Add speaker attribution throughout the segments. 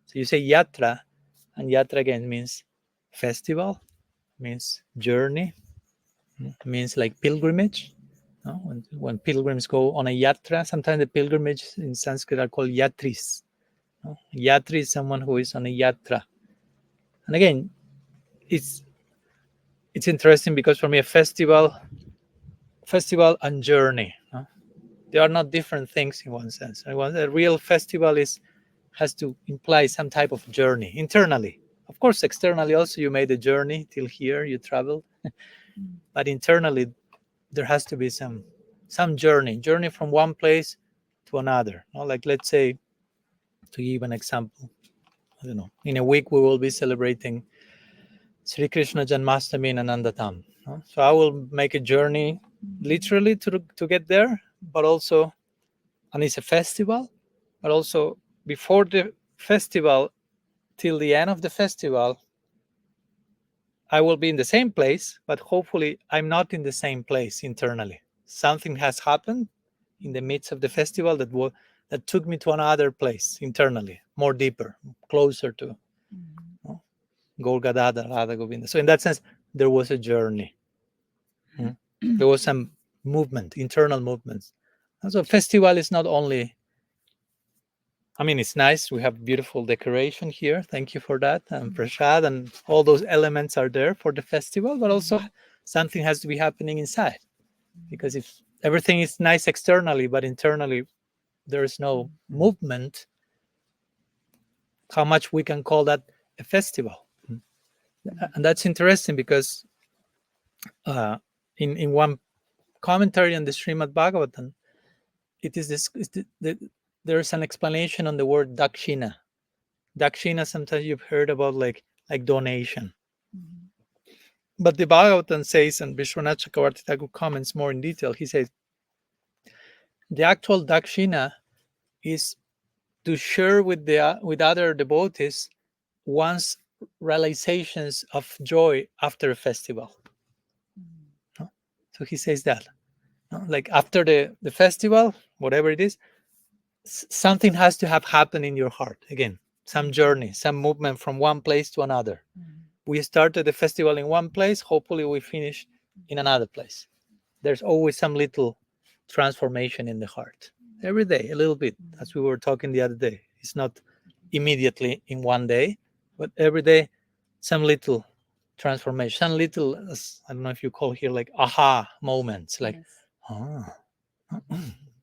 Speaker 1: So you say yatra, and yatra again means festival, means journey, means like pilgrimage. When pilgrims go on a yatra, sometimes the pilgrimage in Sanskrit are called yatris. Yatri is someone who is on a yatra. And again, it's interesting because for me, a festival and journey, they are not different things in one sense. A real festival has to imply some type of journey internally. Of course, externally also you made a journey till here, you traveled, but internally there has to be some journey from one place to another. Like, let's say, to give an example, I don't know, in a week we will be celebrating Sri Krishna Janmashtami in Anandatam. So I will make a journey literally to get there, but also, and it's a festival, but also before the festival till the end of the festival, I will be in the same place, but hopefully I'm not in the same place internally. Something has happened in the midst of the festival that took me to another place internally, more deeper, closer to Golgadada, Radha Govinda. So in that sense, there was a journey. There was some movement, internal movements. And so festival is not only, I mean, it's nice. We have beautiful decoration here. Thank you for that. And prasad and all those elements are there for the festival, but also something has to be happening inside. Because if everything is nice externally, but internally there is no movement, how much we can call that a festival? And that's interesting because in one commentary on the Srimad Bhagavatam, it is this. There is an explanation on the word dakshina. Dakshina, sometimes you've heard about like donation. But the Bhagavatam says, and Vishwanath Chakravarti Thakur comments more in detail, he says, the actual dakshina is to share with other devotees one's realizations of joy after a festival. So he says that. Like after the festival, whatever it is, something has to have happened in your heart. Again, some journey, some movement from one place to another. We started the festival in one place, hopefully we finish in another place. There's always some little transformation in the heart. Every day, a little bit, as we were talking the other day. It's not immediately in one day, but every day, some little transformation, some little, I don't know if you call here like aha moments, like,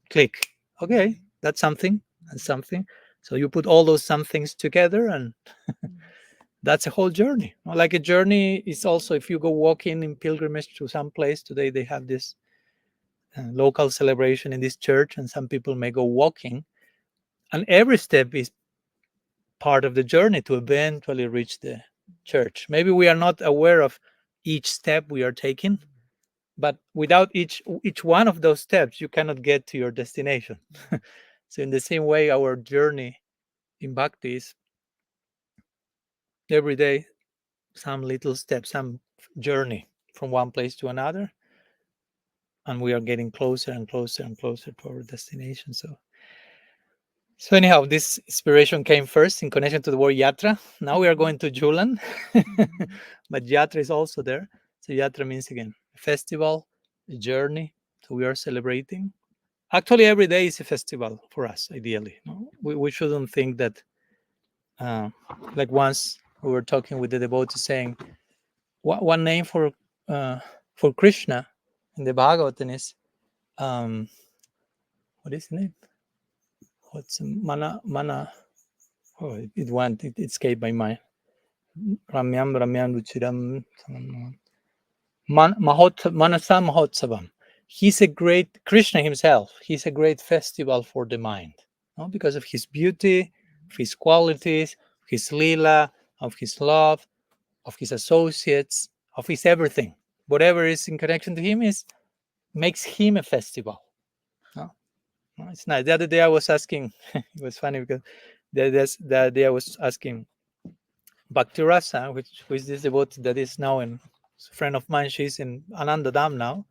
Speaker 1: click. Okay, that's something and something. So you put all those somethings together and that's a whole journey. Like a journey is also, if you go walking in pilgrimage to some place, today they have this local celebration in this church and some people may go walking, and every step is part of the journey to eventually reach the church. Maybe we are not aware of each step we are taking, but without each one of those steps you cannot get to your destination. So in the same way, our journey in bhakti is every day some little step, some journey from one place to another, and we are getting closer and closer and closer to our destination. So anyhow, this inspiration came first in connection to the word yatra. Now we are going to Jhulan, but yatra is also there. So yatra means, again, a festival, a journey. So we are celebrating. Actually, every day is a festival for us, ideally. We shouldn't think that, like once we were talking with the devotee saying, one name for Krishna in the Bhagavatam is, what is the name? What's Mana? Oh, it escaped my mind. Ramyam Ruchiram Manasa Mahotsavam. He's a great, Krishna himself, he's a great festival for the mind. Because of his beauty, of his qualities, his lila, of his love, of his associates, of his everything. Whatever is in connection to him makes him a festival. It's nice. The other day I was asking, it was funny because the other day I was asking Bhakti Rasa, who is this devotee that is now a friend of mine. She's in Ananda Dham now.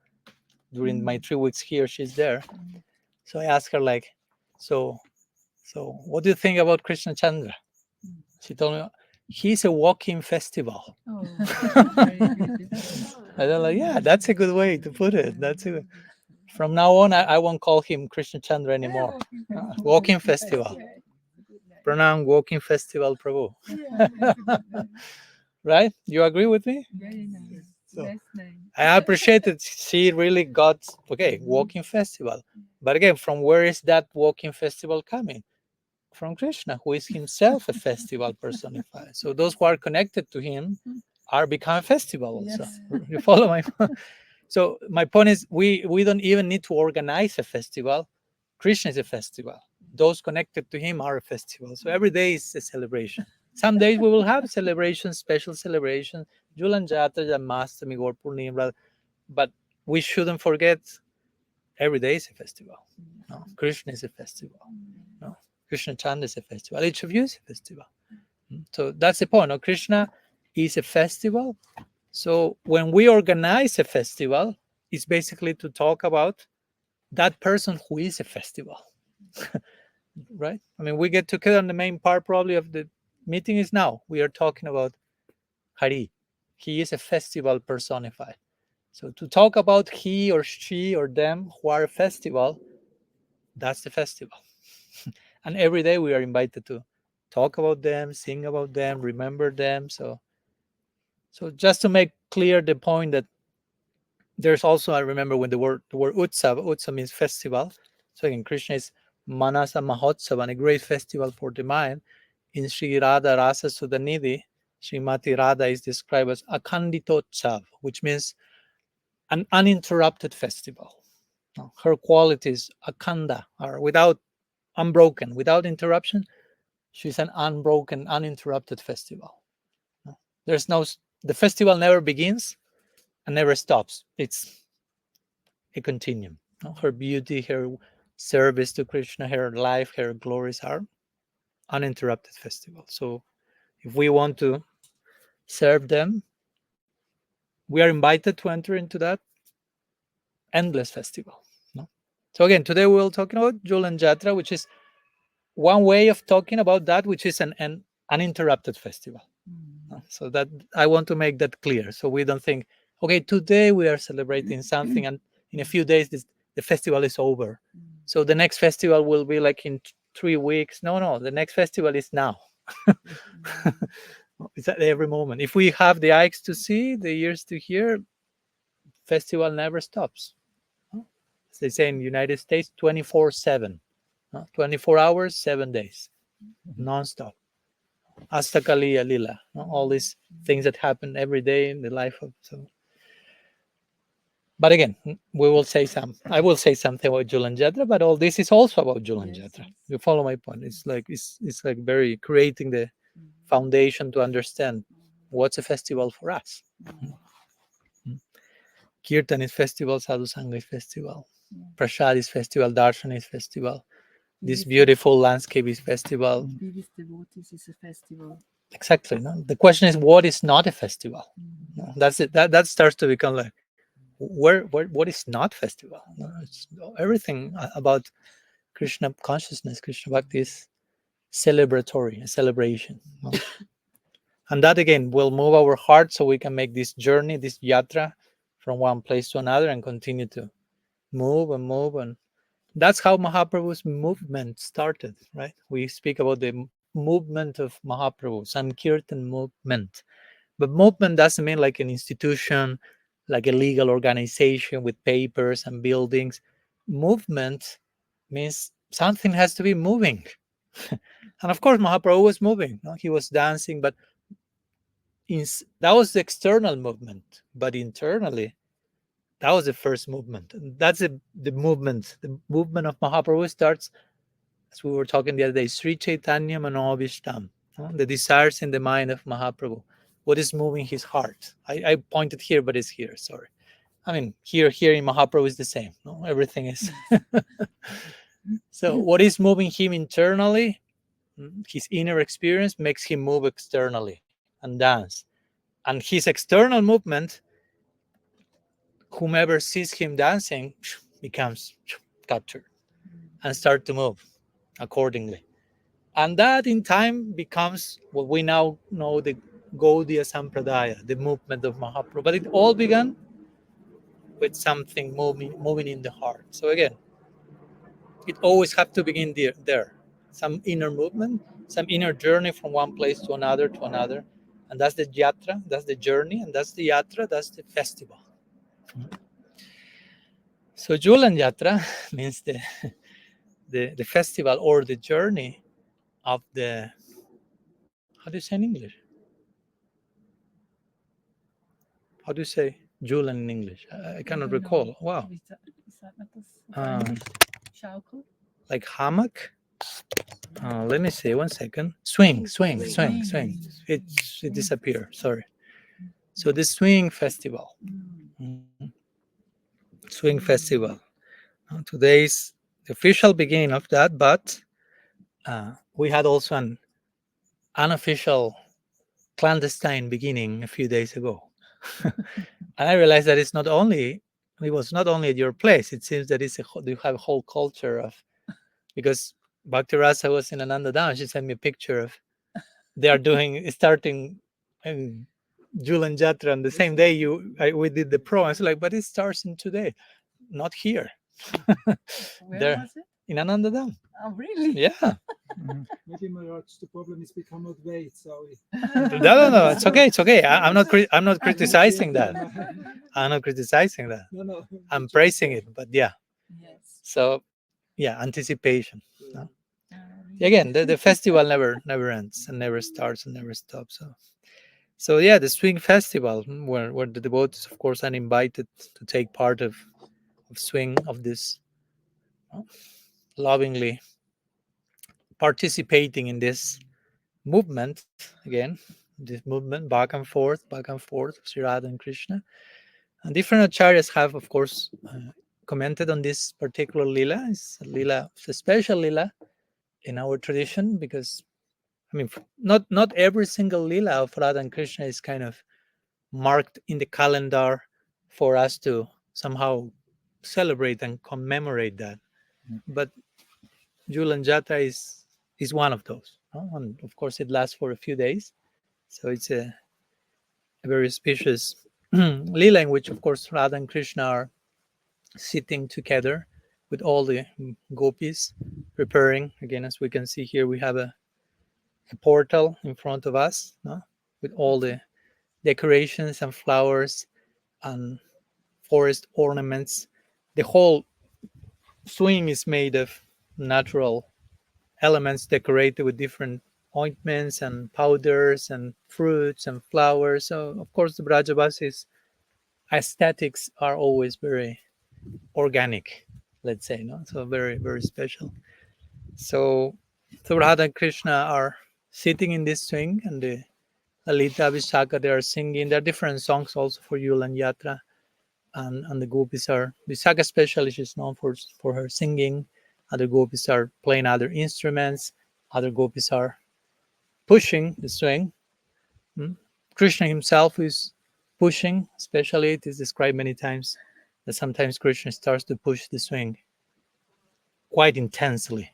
Speaker 1: During my 3 weeks here, she's there. So I asked her, like, so what do you think about Krishna Chandra? She told me he's a walking festival.
Speaker 2: Oh, very beautiful.
Speaker 1: I don't like, yeah, that's a good way to put it. From now on, I won't call him Krishna Chandra anymore. Walking festival.
Speaker 2: Yeah, it's a good name.
Speaker 1: Pranam Walking Festival Prabhu.
Speaker 2: Yeah, it's a good name.
Speaker 1: Right? You agree with me?
Speaker 2: Very nice.
Speaker 1: So
Speaker 2: Best name.
Speaker 1: I appreciate it. She really got, okay, walking festival. But again, from where is that walking festival coming? From Krishna, who is himself a festival personified. So those who are connected to him are become a festival also.
Speaker 2: Yes.
Speaker 1: You follow my point? So my point is we don't even need to organize a festival. Krishna is a festival. Those connected to him are a festival. So every day is a celebration. Some days we will have celebrations, special celebrations, Jhulana-yatra, Janmashtami, or Purnima, but we shouldn't forget every day is a festival. No, Krishna is a festival. No, Krishna Chanda is a festival. Each of you is a festival. So that's the point. No? Krishna is a festival. So when we organize a festival, it's basically to talk about that person who is a festival, right? I mean, we get together, and the main part probably of the meeting is now we are talking about Hari. He is a festival personified. So to talk about he or she or them who are a festival, that's the festival. And every day we are invited to talk about them, sing about them, remember them. So just to make clear the point that there's also, I remember when the word utsav means festival. So again, Krishna is Manasa Mahotsav, and a great festival for the mind. In Sri Radha Rasa Sudanidhi, Srimati Radha is described as Akhanditotsav, which means an uninterrupted festival. Her qualities, Akhanda, are without unbroken, without interruption. She's an unbroken, uninterrupted festival. There's no, the festival never begins and never stops. It's a continuum. Her beauty, her service to Krishna, her life, her glories are uninterrupted festival. So if we want to serve them, we are invited to enter into that endless festival. No? So again, today we're talking about Jhulana-yatra, which is one way of talking about that, which is an uninterrupted festival. So that I want to make that clear, so we don't think, okay, today we are celebrating something, and in a few days the festival is over. So the next festival will be like in 3 weeks. No, the next festival is now. It's at every moment. If we have the eyes to see, the ears to hear, festival never stops. As they say in the United States, 24/7, 24 hours, 7 days, non-stop. Astakaliya Lila, all these things that happen every day in the life of. So, but again, we will say I will say something about Jhulana-yatra, but all this is also about Jhulana-yatra. You follow my point? It's like very creating the foundation to understand what's a festival for us. Kirtan is festival, Sadhu Sangha is festival, Prasad is festival, Darshan is festival. This beautiful landscape is festival.
Speaker 2: Be with devotees is a festival.
Speaker 1: Exactly. No? The question is, what is not a festival? No, that's it. That starts to become like, what is not festival? No, it's everything about Krishna consciousness, Krishna Bhakti is celebratory, a celebration. No? And that again will move our heart so we can make this journey, this yatra, from one place to another and continue to move and move. And that's how Mahaprabhu's movement started, right? We speak about the movement of Mahaprabhu, Sankirtan movement. But movement doesn't mean like an institution, like a legal organization with papers and buildings. Movement means something has to be moving. And of course, Mahaprabhu was moving. No? He was dancing, but that was the external movement. But internally, that was the first movement. And that's the movement. The movement of Mahaprabhu starts, as we were talking the other day, Sri Chaitanya Manovishtam, the desires in the mind of Mahaprabhu. What is moving his heart? I pointed here, but it's here. Sorry. I mean, here in Mahaprabhu is the same. No, everything is. So, what is moving him internally? His inner experience makes him move externally and dance. And his external movement, whomever sees him dancing becomes captured and start to move accordingly. And that in time becomes what we now know the Gaudiya Sampradaya, the movement of Mahaprabhu. But it all began with something moving in the heart. So again, it always have to begin there. Some inner movement, some inner journey from one place to another. And that's the yatra, that's the journey, and that's the yatra, that's the festival. So Jhulana-yatra means the festival or the journey of the, how do you say in English? How do you say Julan in English? I cannot recall. Wow.
Speaker 2: Is that
Speaker 1: Um,
Speaker 2: Schaukel?
Speaker 1: like hammock? Let me see. 1 second. Swing. It disappeared. Sorry. So the swing festival. Swing festival. Today is the official beginning of that, but we had also an unofficial clandestine beginning a few days ago. And I realized that it was not only at your place. It seems that you have a whole culture of, because Bhakti Rasa was in Ananda Dham. She sent me a picture of they are starting in Jhulana-yatra on the same day we did the pro. I was like, but it starts in today, not here.
Speaker 2: Where
Speaker 1: There
Speaker 2: was it?
Speaker 1: in Ananda Dham.
Speaker 2: Oh, really?
Speaker 1: Yeah.
Speaker 3: Maybe Maharaj, the problem is we cannot wait, so
Speaker 1: No. It's okay. It's okay. I'm not criticizing that. I'm not criticizing that.
Speaker 3: no.
Speaker 1: I'm praising it. But yeah.
Speaker 2: Yes.
Speaker 1: So yeah, anticipation. No?
Speaker 2: Really.
Speaker 1: Again, the festival never ends and never starts and never stops. So yeah, the swing festival where the devotees, of course, are invited to take part of swing of this, lovingly participating in this movement again. This movement back and forth, Sri Radha and Krishna. And different acharyas have, of course, commented on this particular lila. It's a special lila in our tradition because, I mean, not every single lila of Radha and Krishna is kind of marked in the calendar for us to somehow celebrate and commemorate that. But Jhulana-yatra is one of those. And of course, it lasts for a few days. So it's a very auspicious lila in which, of course, Radha and Krishna are sitting together with all the gopis preparing. Again, as we can see here, we have a portal in front of us, no? With all the decorations and flowers and forest ornaments. The whole swing is made of natural elements decorated with different ointments and powders and fruits and flowers. So, of course, the Brajavasis' aesthetics are always very organic, let's say, no? So very, very special. So Radha and Krishna are sitting in this swing, and the Lalita Vishaka, they are singing. There are different songs also for Jhulana-yatra, and the gopis are, Vishaka especially, she's known for her singing. Other gopis are playing other instruments. Other gopis are pushing the swing. Krishna himself is pushing, especially it is described many times that sometimes Krishna starts to push the swing quite intensely.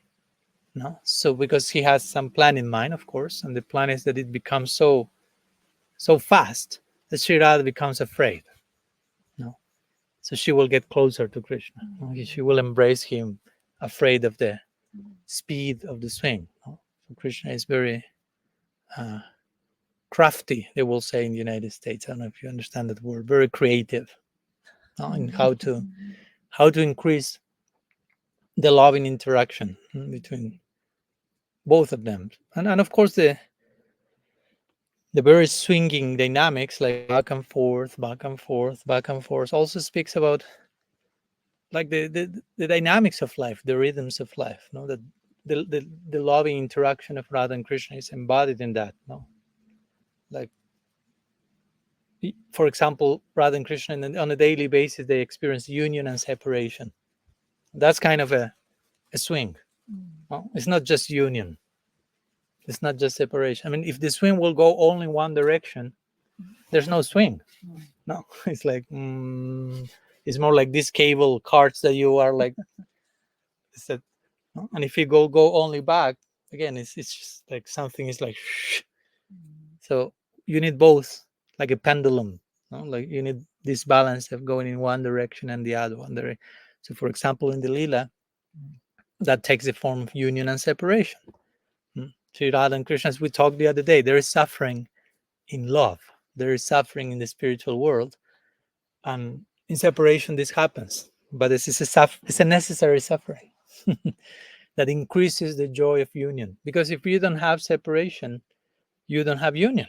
Speaker 1: No? So because he has some plan in mind, of course, and the plan is that it becomes so fast that Sri Radha becomes afraid. No? So she will get closer to Krishna. She will embrace him, afraid of the speed of the swing. No? So Krishna is very crafty, they will say in the United States. I don't know if you understand that word. Very creative, no? In how to increase the loving interaction between both of them, and of course the very swinging dynamics, like back and forth, back and forth, back and forth, also speaks about like the dynamics of life, the rhythms of life. No, that the loving interaction of Radha and Krishna is embodied in that. No, like for example, Radha and Krishna on a daily basis they experience union and separation. That's kind of a swing. No? It's not just union. It's not just separation. I mean, if the swing will go only one direction, there's no swing. No, it's like it's more like these cable cards that you are like. And if you go only back, again, it's just like something is like
Speaker 2: Mm.
Speaker 1: so you need both, like a pendulum, no? Like you need this balance of going in one direction and the other one direction. So for example, in the lila, that takes the form of union and separation. Sri Radha and Krishna, as we talked the other day, there is suffering in love, there is suffering in the spiritual world, and in separation this happens, but this is it's a necessary suffering that increases the joy of union, because if you don't have separation, you don't have union.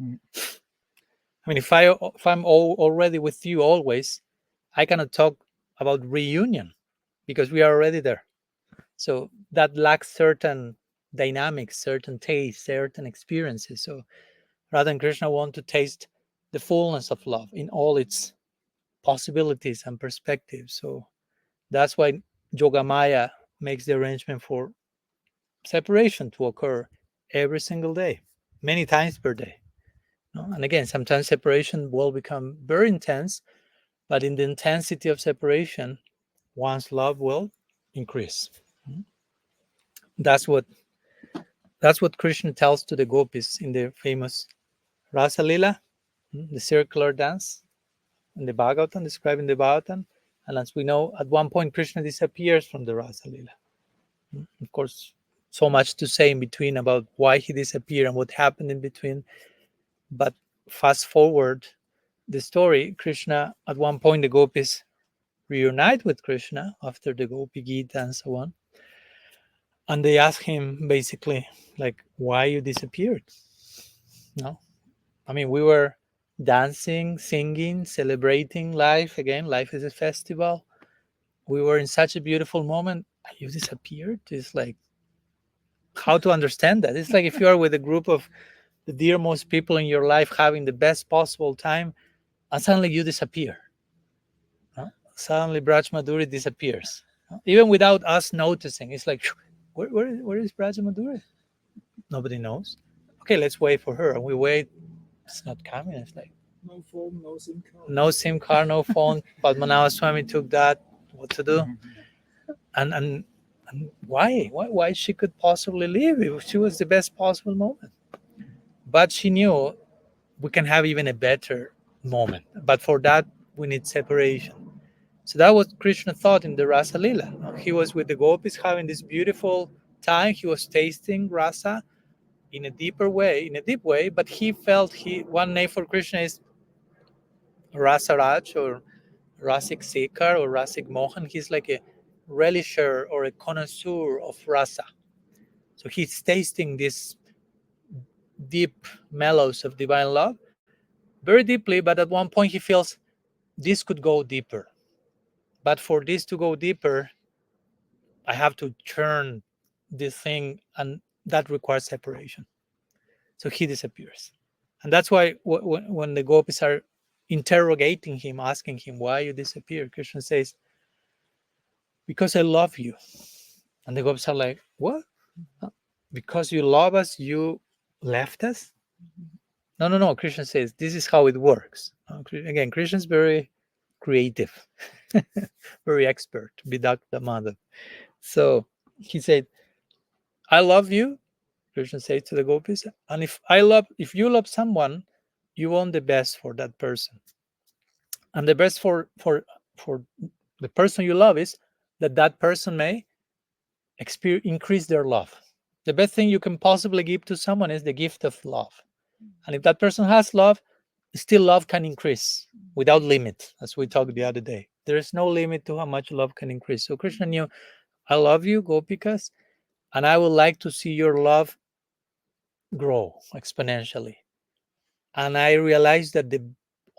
Speaker 3: Mm.
Speaker 1: I mean, if I'm already with you always, I cannot talk about reunion because we are already there. So that lacks certain dynamics, certain taste, certain experiences. So Radha and Krishna want to taste the fullness of love in all its possibilities and perspectives. So that's why Yogamaya makes the arrangement for separation to occur every single day, many times per day. No? And again, sometimes separation will become very intense, but in the intensity of separation, one's love will increase. Mm. That's what that's what Krishna tells to the gopis in the famous Rasa Lila, the circular dance in the Bhagavatam, describing the Bhagavatam. And as we know, at one point Krishna disappears from the Rasa Lila. Of course, so much to say in between about why he disappeared and what happened in between. But fast forward the story, Krishna, at one point, the gopis reunite with Krishna after the Gopi Gita and so on. And they ask him basically, like, why you disappeared? No, I mean, we were dancing, singing, celebrating life. Again, life is a festival. We were in such a beautiful moment. And you disappeared. It's like, how to understand that? It's like if you are with a group of the dearmost people in your life having the best possible time, and suddenly you disappear. No? Suddenly Braj Madhuri disappears. No? Even without us noticing. It's like, where is Braj Madhuri? Nobody knows. Okay, let's wait for her. And we wait. It's not coming. It's like,
Speaker 3: No phone, no SIM card.
Speaker 1: no SIM card, no phone. Padmanabha Swami took that. What to do? And why she could possibly leave if she was the best possible moment? But she knew we can have even a better moment. But for that, we need separation. So that was Krishna thought in the Rasa Lila. He was with the gopis having this beautiful time. He was tasting rasa in a deeper way, in a deep way. But he felt one name for Krishna is Rasa Raj or Rasik Sekar or Rasik Mohan. He's like a relisher or a connoisseur of rasa. So he's tasting these deep mellows of divine love very deeply, but at one point he feels this could go deeper. But for this to go deeper, I have to churn this thing, and that requires separation. So he disappears. And that's why when the gopis are interrogating him, asking him, why you disappear? Krishna says, because I love you. And the gopis are like, what? Because you love us, you left us? No, no, no. Krishna says, this is how it works. Again, Krishna is very creative, very expert, Vidakta Madhav. So he said, I love you, Krishna says to the gopis, and if you love someone, you want the best for that person. And the best for the person you love is that person may increase their love. The best thing you can possibly give to someone is the gift of love. And if that person has love, still love can increase without limit, as we talked the other day. There is no limit to how much love can increase. So Krishna knew, I love you, Gopikas, and I would like to see your love grow exponentially. And I realized that the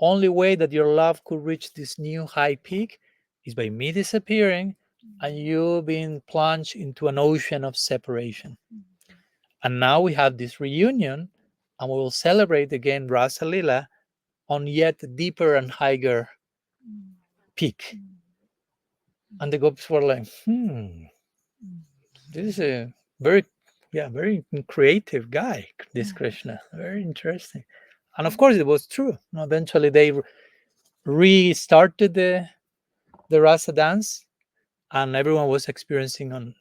Speaker 1: only way that your love could reach this new high peak is by me disappearing and you being plunged into an ocean of separation. And now we have this reunion, and we will celebrate again Rasa Lila on yet deeper and higher peak. And the gopis were like, this is a very creative guy, this Krishna. Very interesting. And of course, it was true. Eventually, they restarted the rasa dance, and everyone was experiencing on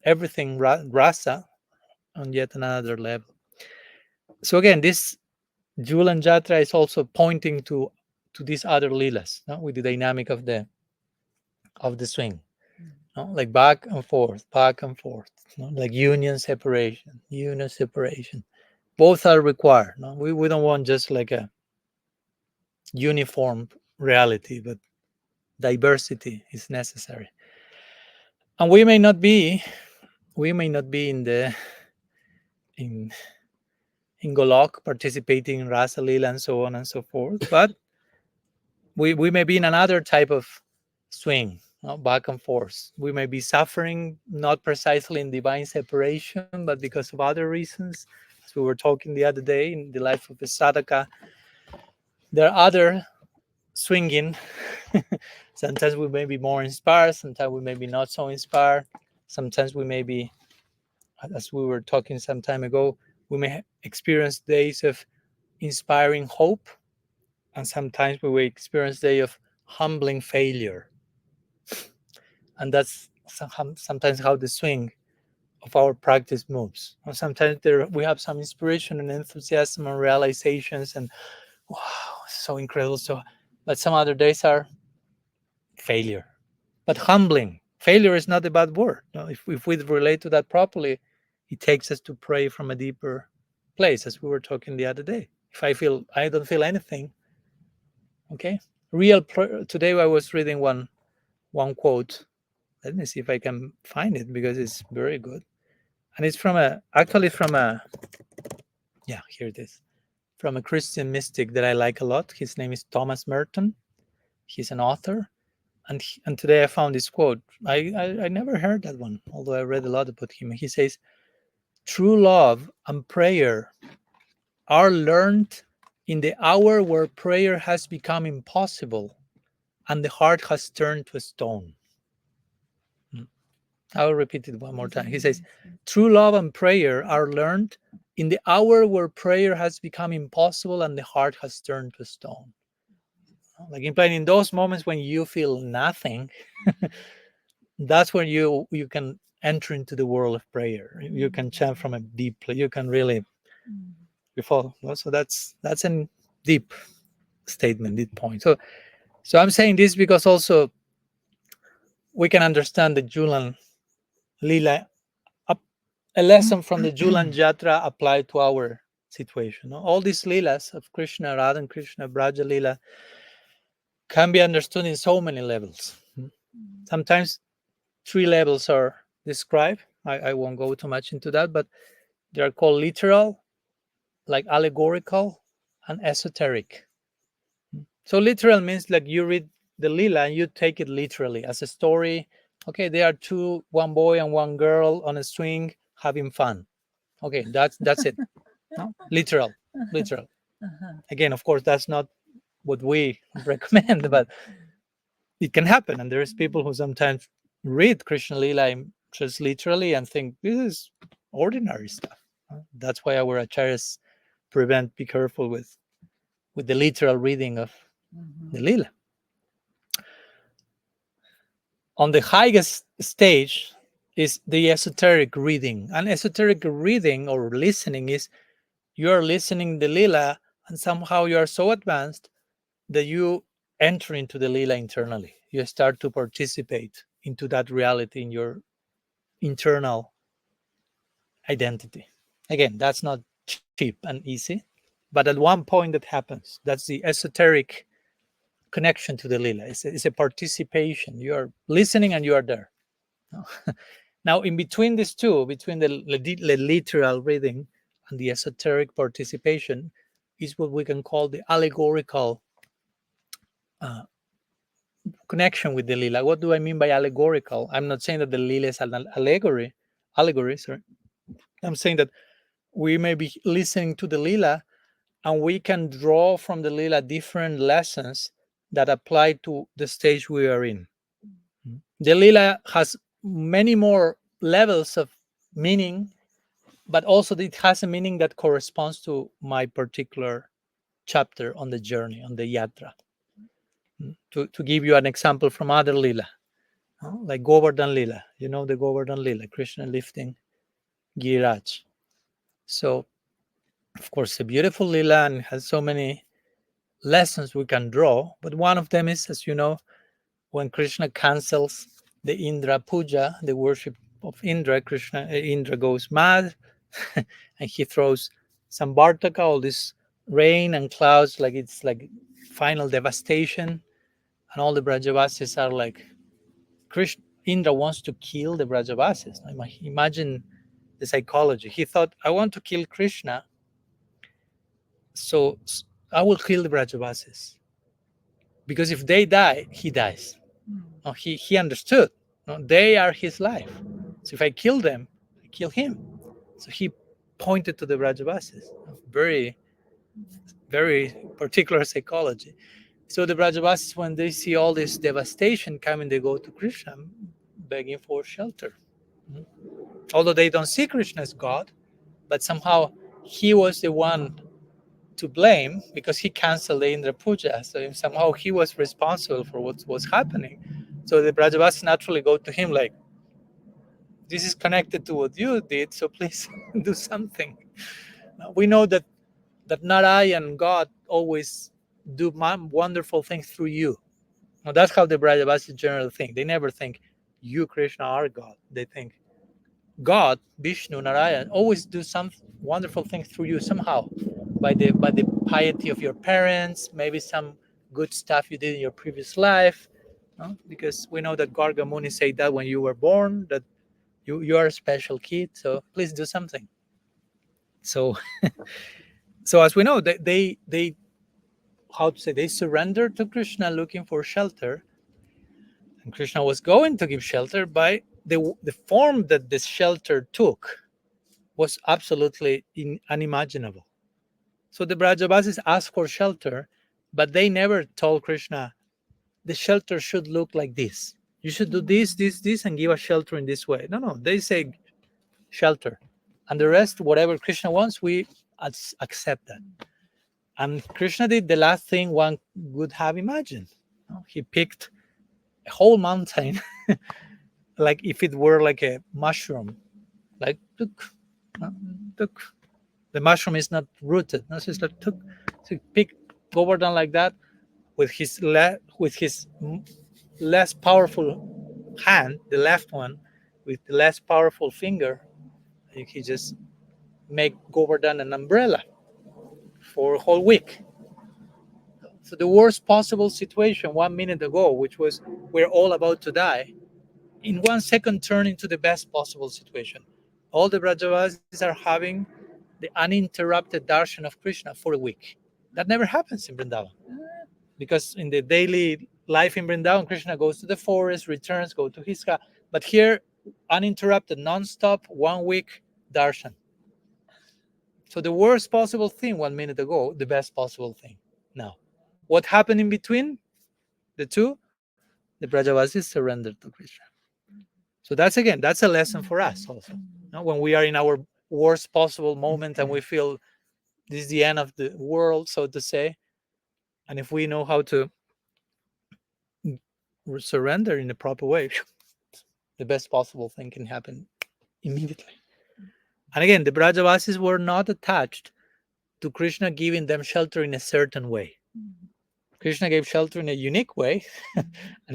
Speaker 1: everything rasa, on yet another level. So again, this Jhulana-yatra is also pointing to these other leelas, no? With the dynamic of the swing, no? Like back and forth, no? Like union, separation. Both are required. No? We don't want just like a uniform reality, but diversity is necessary. And we may not be in in Golok participating in Rasa Lila and so on and so forth, but we may be in another type of swing, no? Back and forth. We may be suffering not precisely in divine separation, but because of other reasons. As we were talking the other day in the life of the sadhaka, there are other swinging. Sometimes we may be more inspired, sometimes we may be not so inspired, sometimes we may be, as we were talking some time ago, we may experience days of inspiring hope, and sometimes we will experience days of humbling failure. And that's sometimes how the swing of our practice moves. And sometimes we have some inspiration and enthusiasm and realizations, and wow, so incredible. So, but some other days are failure, but humbling. Failure is not a bad word. No? If we relate to that properly, it takes us to pray from a deeper place, as we were talking the other day. If I don't feel anything, okay. Today I was reading one quote. Let me see if I can find it because it's very good, and it's from a yeah, here it is, from a Christian mystic that I like a lot. His name is Thomas Merton. He's an author, and today I found this quote. I never heard that one, although I read a lot about him. He says, "True love and prayer are learned in the hour where prayer has become impossible and the heart has turned to a stone." I'll repeat it one more time. He says, "True love and prayer are learned in the hour where prayer has become impossible and the heart has turned to a stone." Like implying in those moments when you feel nothing, that's when you can enter into the world of prayer. You can chant from a deep place. You can really you fall. So that's a deep statement, deep point. So I'm saying this because also we can understand the Julan Lila, a lesson from the Jhulana-yatra applied to our situation. No? All these Leelas of Krishna, Radha and Krishna, Braja Leela, can be understood in so many levels. Sometimes 3 levels are described. I won't go too much into that, but they are called literal, like allegorical, and esoteric. So literal means like you read the Leela and you take it literally as a story. Okay, there are one boy and one girl on a swing having fun. Okay, that's it. No? Literal. Again, of course, that's not what we recommend, but it can happen. And there's people who sometimes read Krishna Lila just literally and think this is ordinary stuff. That's why our acharyas be careful with the literal reading of the Lila. On the highest stage is the esoteric reading. And esoteric reading or listening is you are listening the Lila and somehow you are so advanced that you enter into the Lila internally. You start to participate into that reality in your internal identity. Again, that's not cheap and easy, but at one point that happens. That's the esoteric connection to the Lila. It's a participation. You are listening and you are there. Now, in between these two, between the literal reading and the esoteric participation, is what we can call the allegorical connection with the lila. What do I mean by allegorical? I'm not saying that the lila is an allegory. Sorry, I'm saying that we may be listening to the lila, and we can draw from the lila different lessons that apply to the stage we are in. The lila has many more levels of meaning, but also it has a meaning that corresponds to my particular chapter on the journey, on the yatra. To give you an example from other lila, like Govardhan Lila. You know the Govardhan Lila, Krishna lifting Giriraj. So, of course, a beautiful lila and has so many lessons we can draw. But one of them is, as you know, when Krishna cancels the Indra puja, the worship of Indra, Indra goes mad, and he throws some Bartaka, all this rain and clouds, like it's like final devastation, and all the Brajavasis are like, Krishna, Indra wants to kill the Brajavasis. Imagine the psychology. He thought, I want to kill Krishna, so I will kill the Brajavasis because if they die, he dies. No, he understood. No, they are his life. So if I kill them, I kill him. So he pointed to the Brajavasis. Very, very particular psychology. So the Brajavasis, when they see all this devastation coming, they go to Krishna begging for shelter. Although they don't see Krishna as God, but somehow he was the one to blame because he canceled the Indra Puja. So somehow he was responsible for what was happening. So the Brajavasis naturally go to him like, this is connected to what you did, so please do something. Now, we know that not I and God always do wonderful things through you. Now, that's how the Brajavasis generally think. They never think you, Krishna, are God. They think God, Vishnu, Narayan, always do some wonderful things through you somehow, by the piety of your parents, maybe some good stuff you did in your previous life. No? Because we know that Garga Muni said that when you were born, that you are a special kid, so please do something. So so as we know, they how to say, they surrendered to Krishna looking for shelter, and Krishna was going to give shelter, by the form that this shelter took was absolutely unimaginable. So the Brajavasis asked for shelter, but they never told Krishna the shelter should look like this. You should do this, this, this, and give us shelter in this way. No, no, they say shelter, and the rest, whatever Krishna wants, we accept that. And Krishna did the last thing one would have imagined. He picked a whole mountain, like if it were like a mushroom, like tuk, tuk. The mushroom is not rooted. No, so it's like tuk. So he picked Govardhan like that with his less powerful hand, the left one, with the less powerful finger. He just make Govardhan an umbrella for a whole week. So the worst possible situation 1 minute ago, which was we're all about to die, in 1 second turned into the best possible situation. All the Brajavasis are having the uninterrupted darshan of Krishna for a week. That never happens in Vrindavan. Because in the daily life in Vrindavan, Krishna goes to the forest, returns, go to his house. But here, uninterrupted, non-stop, 1 week darshan. So the worst possible thing 1 minute ago, the best possible thing now. What happened in between the two? The Brajavasis surrendered to Krishna. So that's a lesson for us also. Now, when we are in our worst possible moment and we feel this is the end of the world, so to say, and if we know how to surrender in the proper way, the best possible thing can happen immediately. And again, the Brajavasis were not attached to Krishna giving them shelter in a certain way. Krishna gave shelter in a unique way, and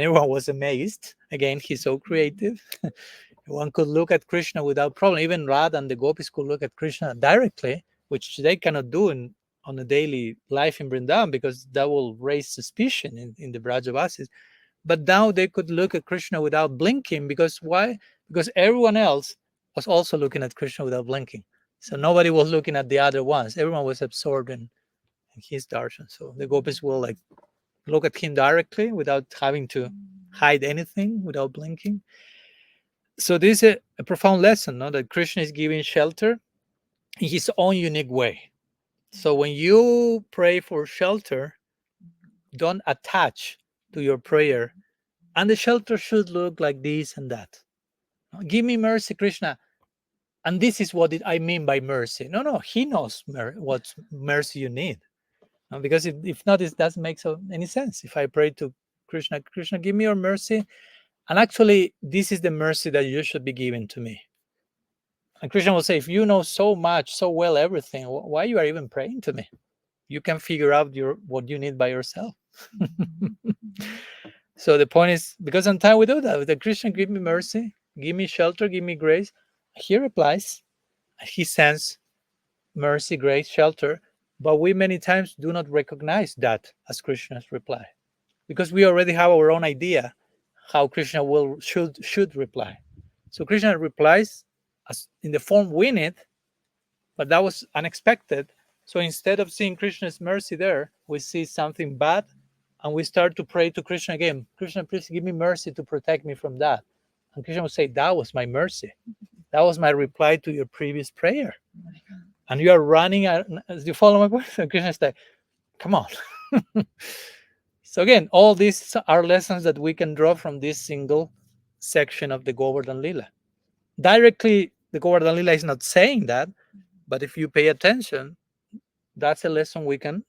Speaker 1: everyone was amazed. Again, he's so creative. One could look at Krishna without problem. Even Radha and the gopis could look at Krishna directly, which they cannot do on a daily life in Vrindavan because that will raise suspicion in the Brajavasis. But now they could look at Krishna without blinking because why? Because everyone else was also looking at Krishna without blinking. So nobody was looking at the other ones. Everyone was absorbed in his darshan. So the gopis will like look at him directly without having to hide anything, without blinking. So this is a profound lesson, no? That Krishna is giving shelter in his own unique way. So when you pray for shelter, don't attach to your prayer, and the shelter should look like this and that. Give me mercy, Krishna, and this is what I mean by mercy. No, he knows what mercy you need. Because if not, it doesn't make any sense. If I pray to Krishna, Krishna, give me your mercy, and actually, this is the mercy that you should be giving to me. And Krishna will say, if you know so much, so well everything, why you are even praying to me? You can figure out what you need by yourself. So the point is, because sometimes we do that. The Krishna, give me mercy, give me shelter, give me grace. He replies, he sends mercy, grace, shelter, but we many times do not recognize that as Krishna's reply, because we already have our own idea how Krishna should reply. So Krishna replies as in the form we need, but that was unexpected. So instead of seeing Krishna's mercy there, we see something bad, and we start to pray to Krishna again. Krishna, please give me mercy to protect me from that. And Krishna will say, that was my mercy. That was my reply to your previous prayer. And you are running. As you follow my point? And Krishna is like, come on. So again, all these are lessons that we can draw from this single section of the Govardhan Lila. Directly, the Govardhan Lila is not saying that, but if you pay attention, that's a lesson we can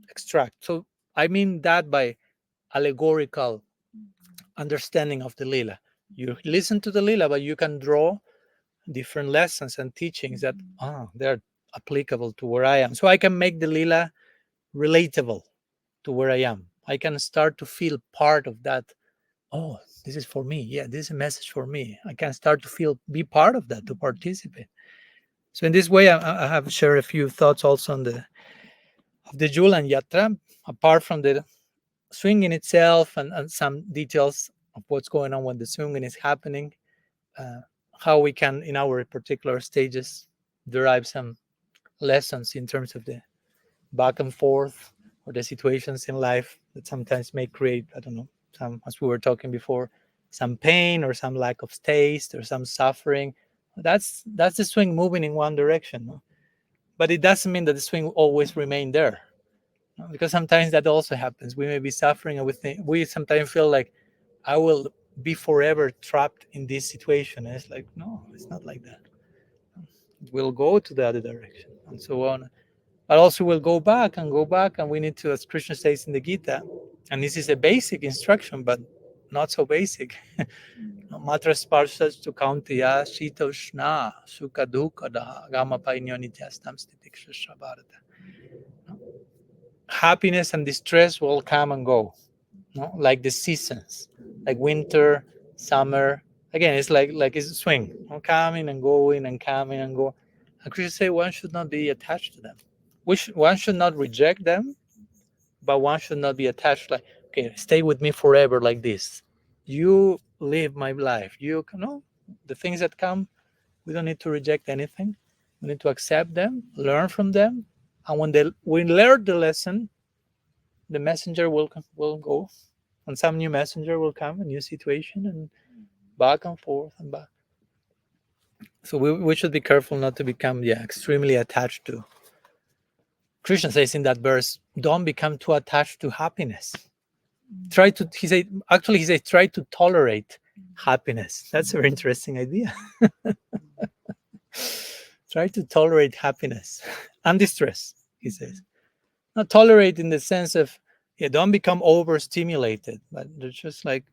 Speaker 1: extract. So I mean that by allegorical understanding of the Lila. You listen to the Lila, but you can draw different lessons and teachings that they're applicable to where I am. So I can make the Lila relatable to where I am. I can start to feel part of that. Oh, this is for me. Yeah, this is a message for me. I can start to be part of that, to participate. So in this way, I have shared a few thoughts also on the Jhulana-yatra, apart from the swinging itself and some details of what's going on when the swinging is happening, how we can, in our particular stages, derive some lessons in terms of the back and forth or the situations in life that sometimes may create, I don't know, some, as we were talking before, some pain or some lack of taste or some suffering. That's the swing moving in one direction, no? But it doesn't mean that the swing always remain there, no? Because sometimes that also happens. We may be suffering, and we sometimes feel like I will be forever trapped in this situation. And it's like, no, it's not like that. We'll go to the other direction and so on. But also we'll go back, and we need to, as Krishna says in the Gita, and this is a basic instruction, but not so basic. Matra sparsas to kauntiya shita ushna sukha dukha da gama painyanithyastam stitiksha bharata. Happiness and distress will come and go, no? Like the seasons, like winter, summer. Again, it's like it's a swing, no? Coming and going and coming and go. And Krishna say one should not be attached to them. One should not reject them, but one should not be attached. Like, okay, stay with me forever, like this. You live my life. You know the things that come. We don't need to reject anything. We need to accept them, learn from them, and when we learn the lesson, the messenger will go, and some new messenger will come, a new situation, and back and forth and back. So we should be careful not to become extremely attached to. Krishna says in that verse, don't become too attached to happiness. He said, try to tolerate happiness. That's a very interesting idea. Try to tolerate happiness and distress, he says. Not tolerate in the sense of, don't become overstimulated, but just like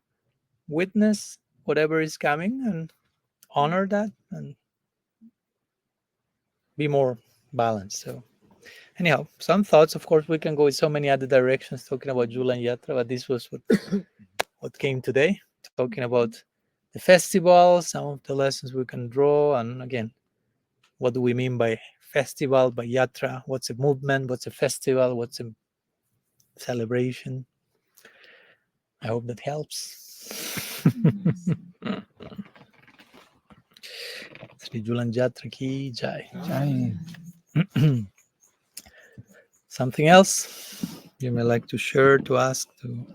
Speaker 1: witness whatever is coming and honor that and be more balanced. So anyhow, some thoughts. Of course, we can go in so many other directions talking about Jhulana-yatra, but this was what came today, talking about the festival, some of the lessons we can draw, and again, what do we mean by festival, by yatra? What's a movement? What's a festival? What's a celebration? I hope that helps. Sri Jhulana-yatra ki jai. Something else you may like to share, to ask, to...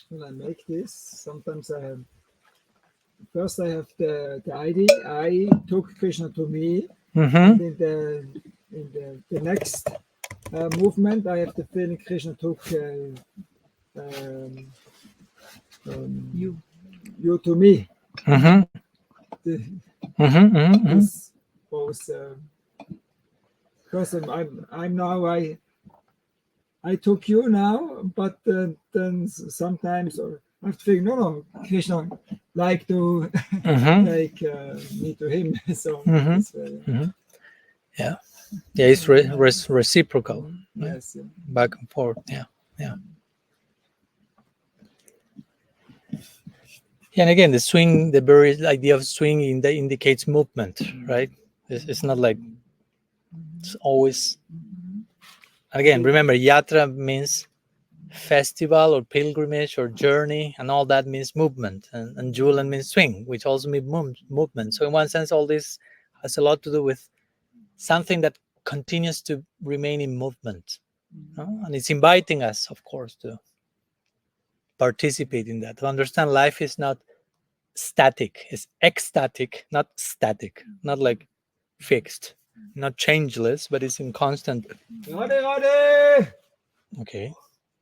Speaker 3: When I make this, sometimes I have the idea. I took Krishna to me, and in the next movement, I have the feeling Krishna took you to me. This was because I'm now I took you now, but then sometimes or I have to think, no, Krishna like to like me to him. So this way.
Speaker 1: Yeah, it's reciprocal. Right?
Speaker 3: Yes. Yeah.
Speaker 1: Back and forth. Yeah. And again, the swing, the very idea of swinging that indicates movement, right? It's not like it's always. Again, remember, yatra means festival or pilgrimage or journey, and all that means movement. And Jhulan means swing, which also means movement. So in one sense, all this has a lot to do with something that continues to remain in movement. And it's inviting us, of course, to participate in that, to understand life is not static, it's ecstatic, not static, not like fixed, not changeless, but it's in constant.
Speaker 3: Radhe.
Speaker 1: Okay,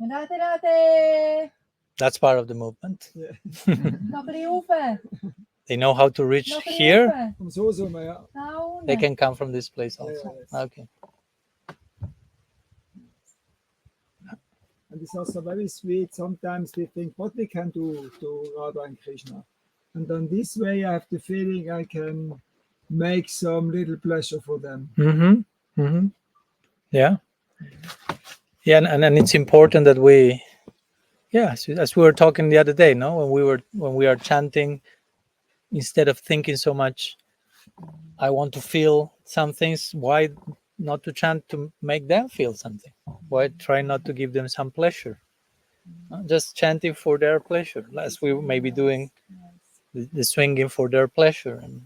Speaker 2: Radhe Radhe.
Speaker 1: that's part of the movement.
Speaker 3: Yeah.
Speaker 2: Nog een oefen.
Speaker 1: They know how to reach
Speaker 2: Nog een
Speaker 1: here.
Speaker 2: oefen.
Speaker 3: So, ja.
Speaker 2: Nou,
Speaker 1: They
Speaker 2: nee.
Speaker 1: can come from this place also.
Speaker 3: Yes.
Speaker 1: Okay.
Speaker 3: And it's also very sweet. Sometimes we think what we can do to Radha and Krishna. And then this way I have the feeling I can make some little pleasure for them.
Speaker 1: Yeah. Yeah, and it's important that we, yeah, as we were talking the other day, no, when we are chanting, instead of thinking so much, I want to feel some things. Why not to chant to make them feel something? Why try not to give them some pleasure? Just chanting for their pleasure, as we may be doing the swinging for their pleasure, and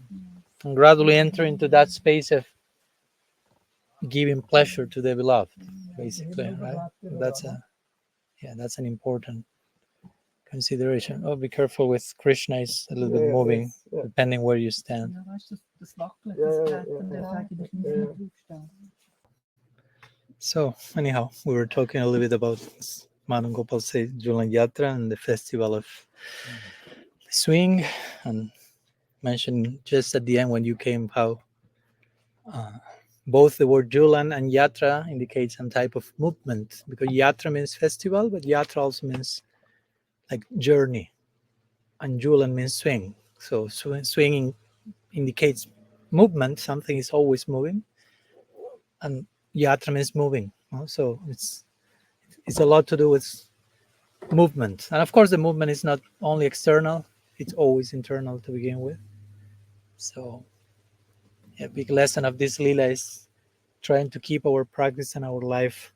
Speaker 1: gradually enter into that space of giving pleasure to the beloved, basically, right? That's an important consideration. Oh, be careful with Krishna, is a little bit moving, depending where you stand.
Speaker 2: Ja, weißt du, das wackelt,
Speaker 3: Ja,
Speaker 2: das
Speaker 3: ja,
Speaker 2: Brett, und
Speaker 3: ja.
Speaker 2: der sagt, ich muss nicht draufstehen.
Speaker 1: So anyhow, we were talking a little bit about Madam Gopal says Jhulana-yatra and the festival of swing, and mentioned just at the end when you came how both the word Jhulan and yatra indicate some type of movement, because yatra means festival, but yatra also means like journey, and Jhulan means swing. So swinging indicates movement, something is always moving, and yatra means moving. So it's a lot to do with movement, and of course the movement is not only external, it's always internal to begin with. So a big lesson of this lila is trying to keep our practice and our life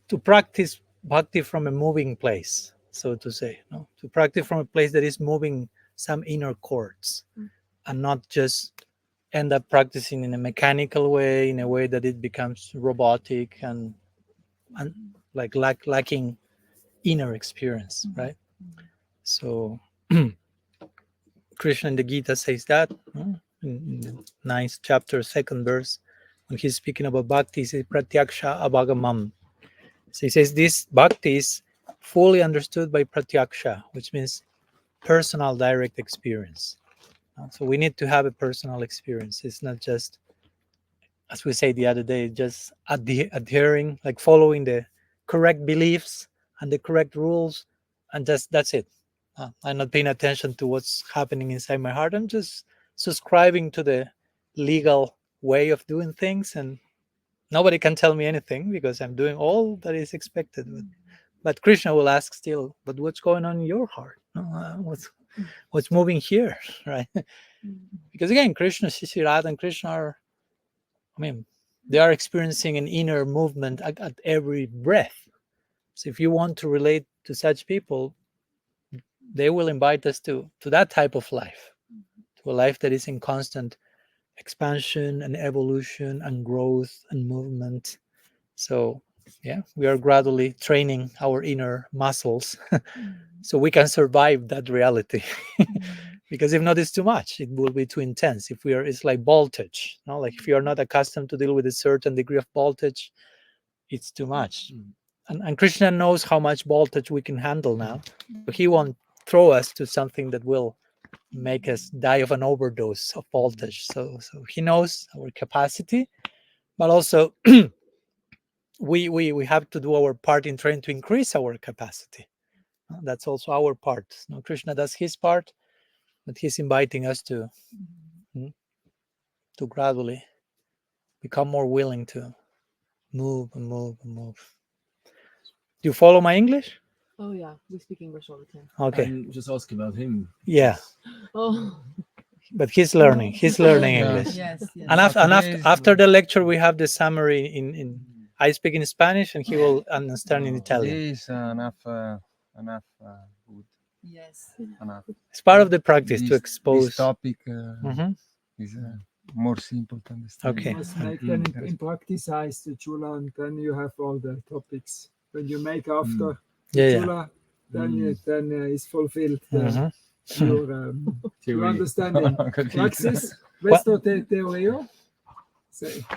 Speaker 1: to practice bhakti from a moving place, so to say, no? To practice from a place that is moving some inner chords, and not just end up practicing in a mechanical way, in a way that it becomes robotic and like lacking inner experience, right? So Krishna in the Gita says that, in the 9th chapter, 2nd verse, when he's speaking about bhakti, he says pratyaksha abhagamam. So he says this bhakti is fully understood by pratyaksha, which means personal direct experience. So we need to have a personal experience. It's not just, as we said the other day, just adhering, like following the correct beliefs and the correct rules, and just that's it. I'm not paying attention to what's happening inside my heart. I'm just subscribing to the legal way of doing things, and nobody can tell me anything because I'm doing all that is expected. But Krishna will ask still, but what's going on in your heart? What's moving here, right? Because again, Krishna, Shishir Radha and Krishna are, they are experiencing an inner movement at every breath. So if you want to relate to such people, they will invite us to that type of life, to a life that is in constant expansion and evolution and growth and movement. So yeah, we are gradually training our inner muscles so we can survive that reality. Because if not, it's too much. It will be too intense. If it's like voltage, like if you are not accustomed to deal with a certain degree of voltage, it's too much. And Krishna knows how much voltage we can handle now. He won't throw us to something that will make us die of an overdose of voltage. So he knows our capacity, but also we have to do our part in trying to increase our capacity. That's also our part. Krishna does his part, but he's inviting us to gradually become more willing to move and move and move. Do you follow my English?
Speaker 2: Oh yeah, we speak English all the time.
Speaker 1: Okay.
Speaker 4: And just ask about him.
Speaker 1: Yeah.
Speaker 2: Oh
Speaker 1: But he's learning. He's learning
Speaker 4: Yeah.
Speaker 1: English.
Speaker 2: yes, yes.
Speaker 1: And
Speaker 4: Saturdays,
Speaker 1: after the lecture, we have the summary in I speak in Spanish, and he will understand in Italian.
Speaker 4: Today is enough good.
Speaker 2: Yes.
Speaker 4: Enough.
Speaker 1: It's part of the practice to
Speaker 4: This
Speaker 1: expose.
Speaker 4: topic
Speaker 1: Mhm.
Speaker 4: is more simple to understand.
Speaker 1: Okay.
Speaker 3: You must make them in practice size the Jhula, and then you have all the topics. When you make after
Speaker 1: Yeah, yeah.
Speaker 3: Jhula, then is fulfilled
Speaker 1: Mhm.
Speaker 3: your understanding. Praxis, questo teoria,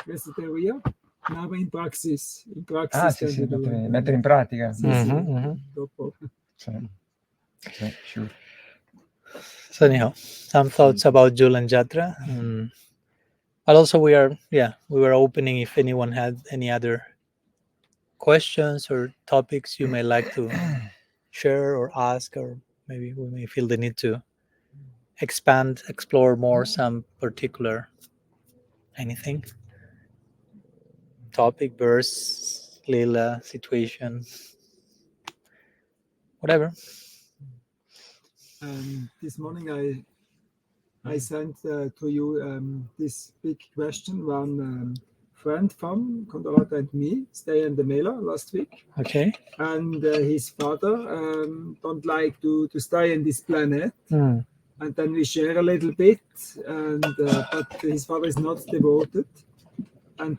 Speaker 3: questa teoria, ma in praxis. In praxis
Speaker 4: sì, sì,
Speaker 3: then
Speaker 4: mettere in pratica.
Speaker 3: Sì,
Speaker 1: Mhm, mhm.
Speaker 3: dopo.
Speaker 4: Sì, sure.
Speaker 1: So anyhow, some thoughts about Jhulana-yatra. But also we were opening if anyone had any other questions or topics you may like to share or ask, or maybe we may feel the need to expand, explore more some particular anything, topic, verse, lila, situation, whatever.
Speaker 3: This morning I sent to you this big question. One friend from Condorata and me stay in the Mela last week,
Speaker 1: Okay.
Speaker 3: and his father don't like to stay in this planet. And then we share a little bit, and but his father is not devoted,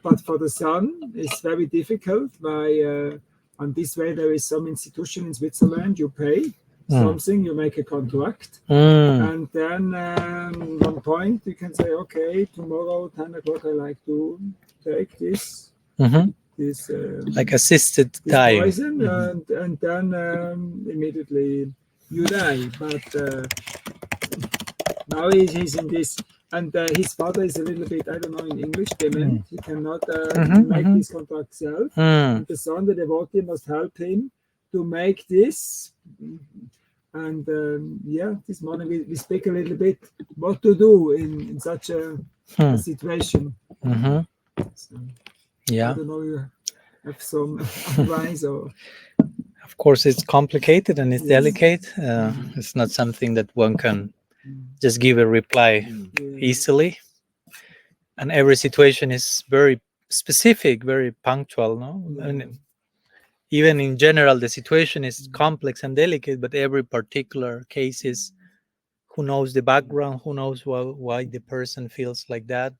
Speaker 3: but for the son it's very difficult. Why? And this way there is some institution in Switzerland. You pay something, you make a contract, and then one point you can say, okay, tomorrow 10 o'clock I like to take this this
Speaker 1: Like assisted
Speaker 3: this
Speaker 1: time.
Speaker 3: poison, and then immediately you die. But now he's in this, and his father is a little bit, I don't know in English, dement. He cannot make this contract self. And the son, the devotee, must help him to make this. And this morning we speak a little bit what to do in such a situation. So,
Speaker 1: Yeah.
Speaker 3: I don't know, you have some advice or.
Speaker 1: Of course, it's complicated and it's delicate. It's not something that one can just give a reply easily. And every situation is very specific, very punctual. No, and even in general, the situation is complex and delicate. But every particular case is who knows the background, who knows why the person feels like that.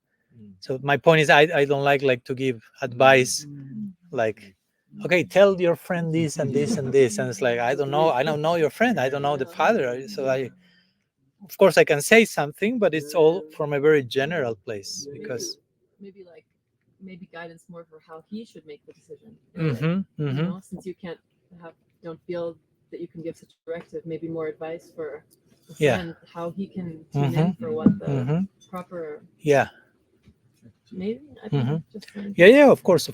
Speaker 1: So my point is, I don't like to give advice like, okay, tell your friend this and this and this, and it's like I don't know your friend, I don't know the father, so of course I can say something, but it's all from a very general place, because
Speaker 2: maybe guidance more for how he should make the decision. You know, since you don't feel that you can give such a directive, maybe more advice for a friend, how he can tune in for what the proper. Maybe I think just
Speaker 1: of course.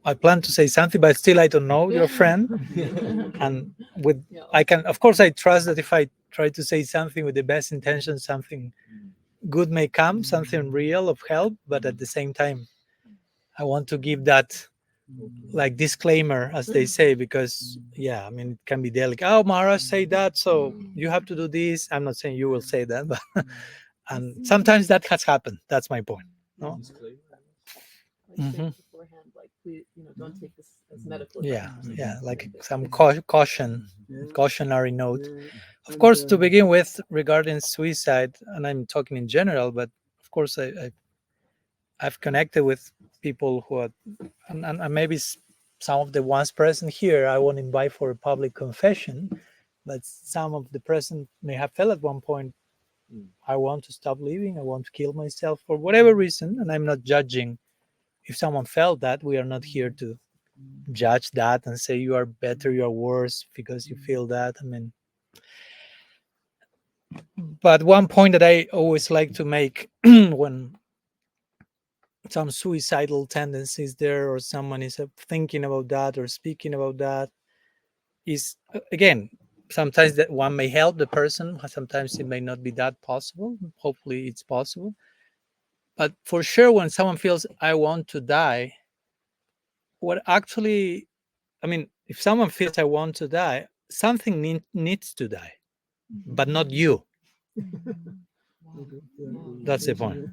Speaker 1: I plan to say something, but still I don't know your friend. And I can, of course, I trust that if I try to say something with the best intention, something good may come, something real of help. But at the same time, I want to give that like disclaimer, as they say, because I mean, it can be delicate. Oh, Mara say that, so you have to do this. I'm not saying you will say that, but and sometimes that has happened. That's my point. No?
Speaker 2: Beforehand, like, please, don't take this as medical.
Speaker 1: Like some cautionary note. Of course, to begin with, regarding suicide, and I'm talking in general, but of course, I've connected with people who are, and maybe some of the ones present here, I won't invite for a public confession, but some of the present may have felt at one point, I want to stop living, I want to kill myself for whatever reason, and I'm not judging. If someone felt that, we are not here to judge that and say you are better, you are worse because you feel that. I mean, but one point that I always like to make when some suicidal tendencies there, or someone is thinking about that or speaking about that, is again, sometimes that one may help the person, sometimes it may not be that possible. Hopefully it's possible, but for sure when someone feels I want to die, what actually, I mean, if someone feels I want to die, something needs to die, but not you. That's the point.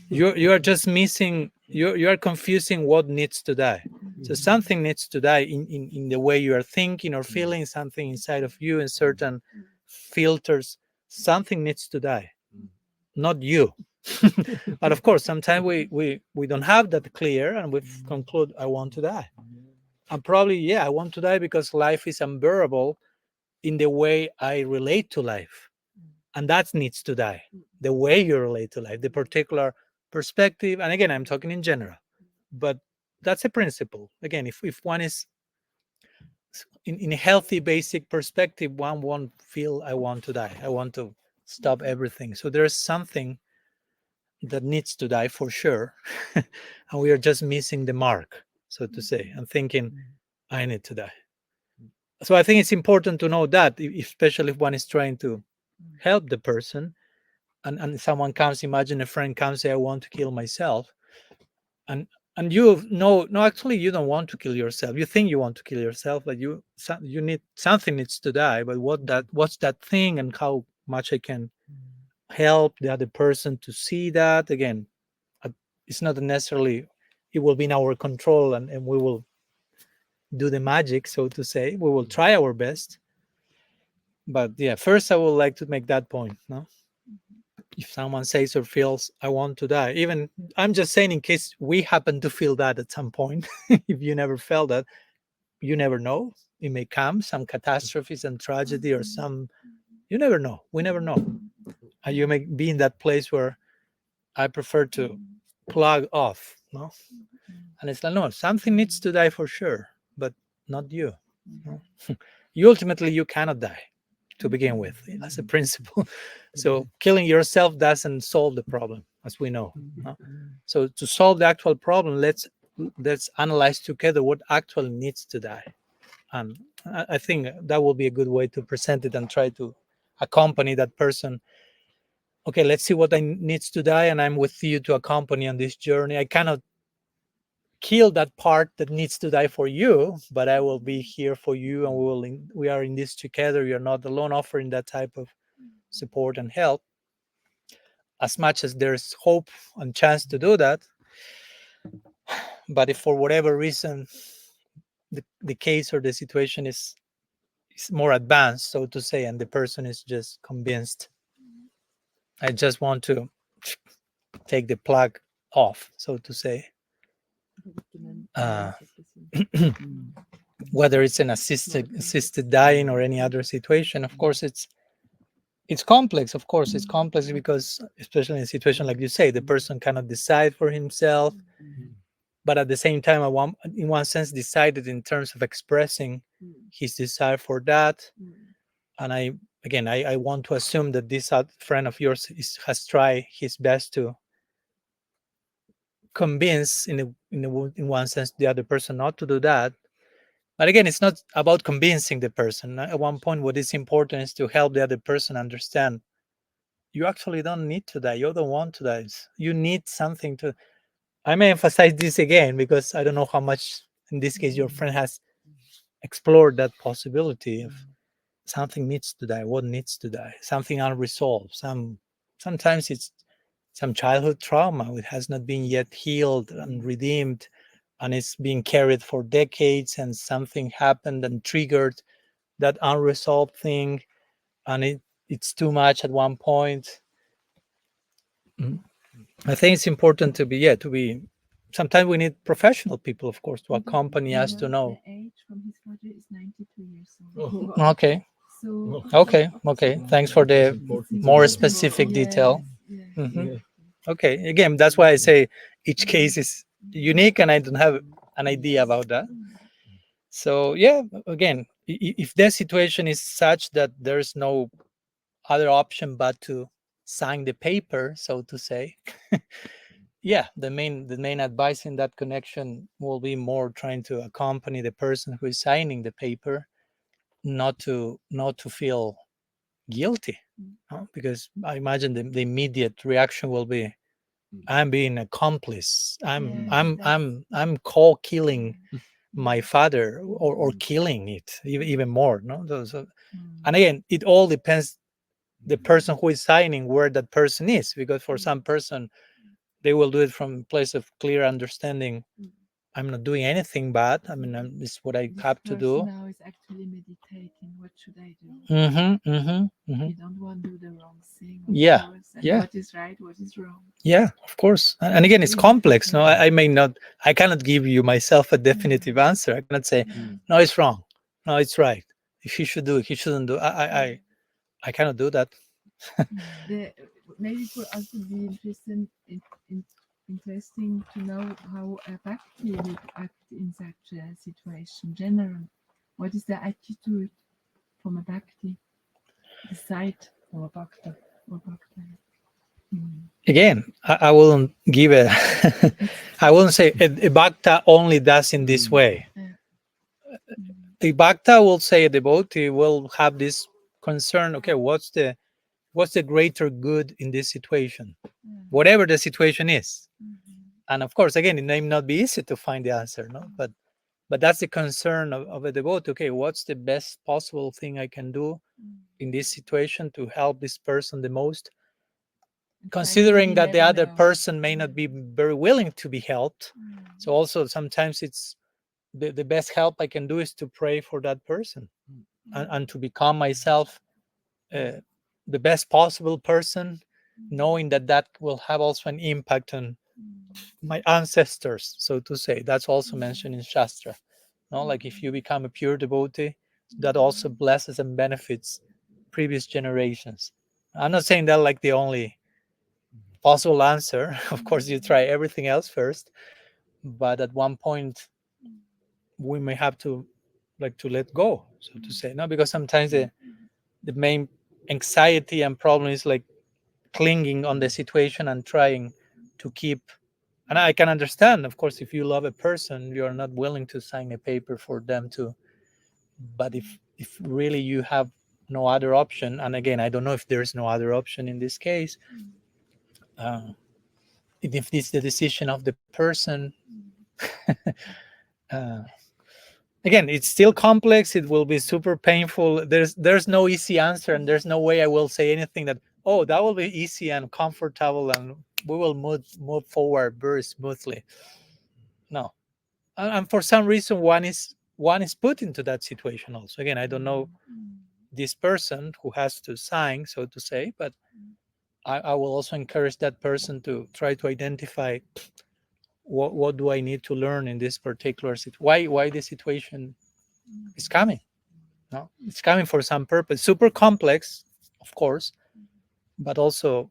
Speaker 1: You are just missing, you are confusing what needs to die. So something needs to die in the way you are thinking or feeling, something inside of you in certain filters. Something needs to die, not you. But of course, sometimes we don't have that clear, and we conclude I want to die. And probably, yeah, I want to die because life is unbearable in the way I relate to life. And that needs to die. The way you relate to life, the particular perspective. And again, I'm talking in general, but that's a principle. Again, if one is in a healthy, basic perspective, one won't feel I want to die. I want to stop everything. So there's something that needs to die for sure. And we are just missing the mark, so to say, and thinking, I need to die. So I think it's important to know that, especially if one is trying to help the person, and someone comes, imagine a friend comes, say, I want to kill myself. And you know, no, actually you don't want to kill yourself. You think you want to kill yourself, but you need, something needs to die. But what's that thing, and how much I can help the other person to see that? Again, it's not necessarily, it will be in our control, and we will do the magic, so to say. We will try our best. But yeah, first I would like to make that point. No, if someone says or feels I want to die, even, I'm just saying in case we happen to feel that at some point. If you never felt that, you never know. It may come some catastrophe, some tragedy, or some, you never know. We never know. And you may be in that place where I prefer to plug off. No, and it's like, no, something needs to die for sure, but not you. No? You ultimately, you cannot die to begin with, as a principle. So killing yourself doesn't solve the problem, as we know. No? So to solve the actual problem, let's analyze together what actually needs to die. And I think that will be a good way to present it and try to accompany that person. Okay, let's see what needs to die, and I'm with you to accompany on this journey. I cannot kill that part that needs to die for you, but I will be here for you, and we are in this together. You're not alone, offering that type of support and help as much as there's hope and chance to do that. But if for whatever reason the case or the situation is more advanced, so to say, and the person is just convinced, I just want to take the plug off, so to say, whether it's an assisted dying or any other situation, of course it's complex. Of course it's complex, because especially in a situation like you say, the person cannot decide for himself, but at the same time, in one sense, decided in terms of expressing his desire for that. And I want to assume that this friend of yours has tried his best to convince, in one sense, the other person not to do that. But again, it's not about convincing the person. At one point, what is important is to help the other person understand, you actually don't need to die. You don't want to die. You need something to. I may emphasize this again, because I don't know how much, in this case, your friend has explored that possibility of something needs to die. What needs to die? Something unresolved. Sometimes it's some childhood trauma. It has not been yet healed and redeemed, and it's being carried for decades, and something happened and triggered that unresolved thing, and it's too much at one point. I think it's important to be. Sometimes we need professional people, of course, to accompany us to know.
Speaker 5: The age from his father is 92 years old.
Speaker 1: Okay.
Speaker 5: So
Speaker 1: Okay. Thanks for the more specific detail.
Speaker 5: yes.
Speaker 1: Mhm. Okay. Again, that's why I say each case is unique, and I don't have an idea about that. So yeah, again, if the situation is such that there's no other option but to sign the paper, so to say, yeah, the main advice in that connection will be more trying to accompany the person who is signing the paper, not to feel guilty, because I imagine the immediate reaction will be, I'm being accomplice. I'm co-killing my father, or killing it even more. No, and again, it all depends the person who is signing where that person is, because for some person they will do it from a place of clear understanding. I'm not doing anything bad. I mean, this is what I
Speaker 5: This
Speaker 1: have to do.
Speaker 5: person now is actually meditating. What should I do? You don't want to do the wrong thing, of
Speaker 1: Yeah,
Speaker 5: course. And
Speaker 1: yeah.
Speaker 5: what is right, what is wrong?
Speaker 1: Yeah, of course. And again, it's complex. No, I may not, I cannot give you myself a definitive answer. I cannot say, no, it's wrong. No, it's right. If he should do it, he shouldn't do. I cannot do that.
Speaker 5: The, maybe for us would be interesting to know how a bhakti would act in such a situation. General, what is the attitude from a bhakti, the side
Speaker 2: Or bhakta.
Speaker 5: or bhakta?
Speaker 1: Again, I wouldn't give a, I wouldn't say a bhakta only does in this way. The bhakta will say a devotee will have this concern. Okay, what's the greater good in this situation, whatever the situation is. And of course, again, it may not be easy to find the answer, no, but that's the concern of a devotee. Okay, what's the best possible thing I can do in this situation to help this person the most, considering that the other person may not be very willing to be helped. So also sometimes it's the best help I can do is to pray for that person, and to become myself the best possible person, knowing that that will have also an impact on my ancestors, so to say. That's also mentioned in Shastra. No, like if you become a pure devotee, that also blesses and benefits previous generations. I'm not saying that like the only possible answer. Of course, you try everything else first, but at one point we may have to let go, so to say. No, because sometimes the main anxiety and problem is like clinging on the situation and trying to keep. And I can understand, of course, if you love a person, you're not willing to sign a paper for them to. But if really you have no other option, and again, I don't know if there's no other option in this case, if it's the decision of the person, uh, again, it's still complex. It will be super painful. There's no easy answer, and there's no way I will say anything that, oh, that will be easy and comfortable and we will move forward very smoothly. No. And for some reason one is put into that situation also. Again, I don't know this person who has to sign, so to say, but I will also encourage that person to try to identify what do I need to learn in this particular situation. Why this situation is coming. No, it's coming for some purpose. Super complex, of course, but also,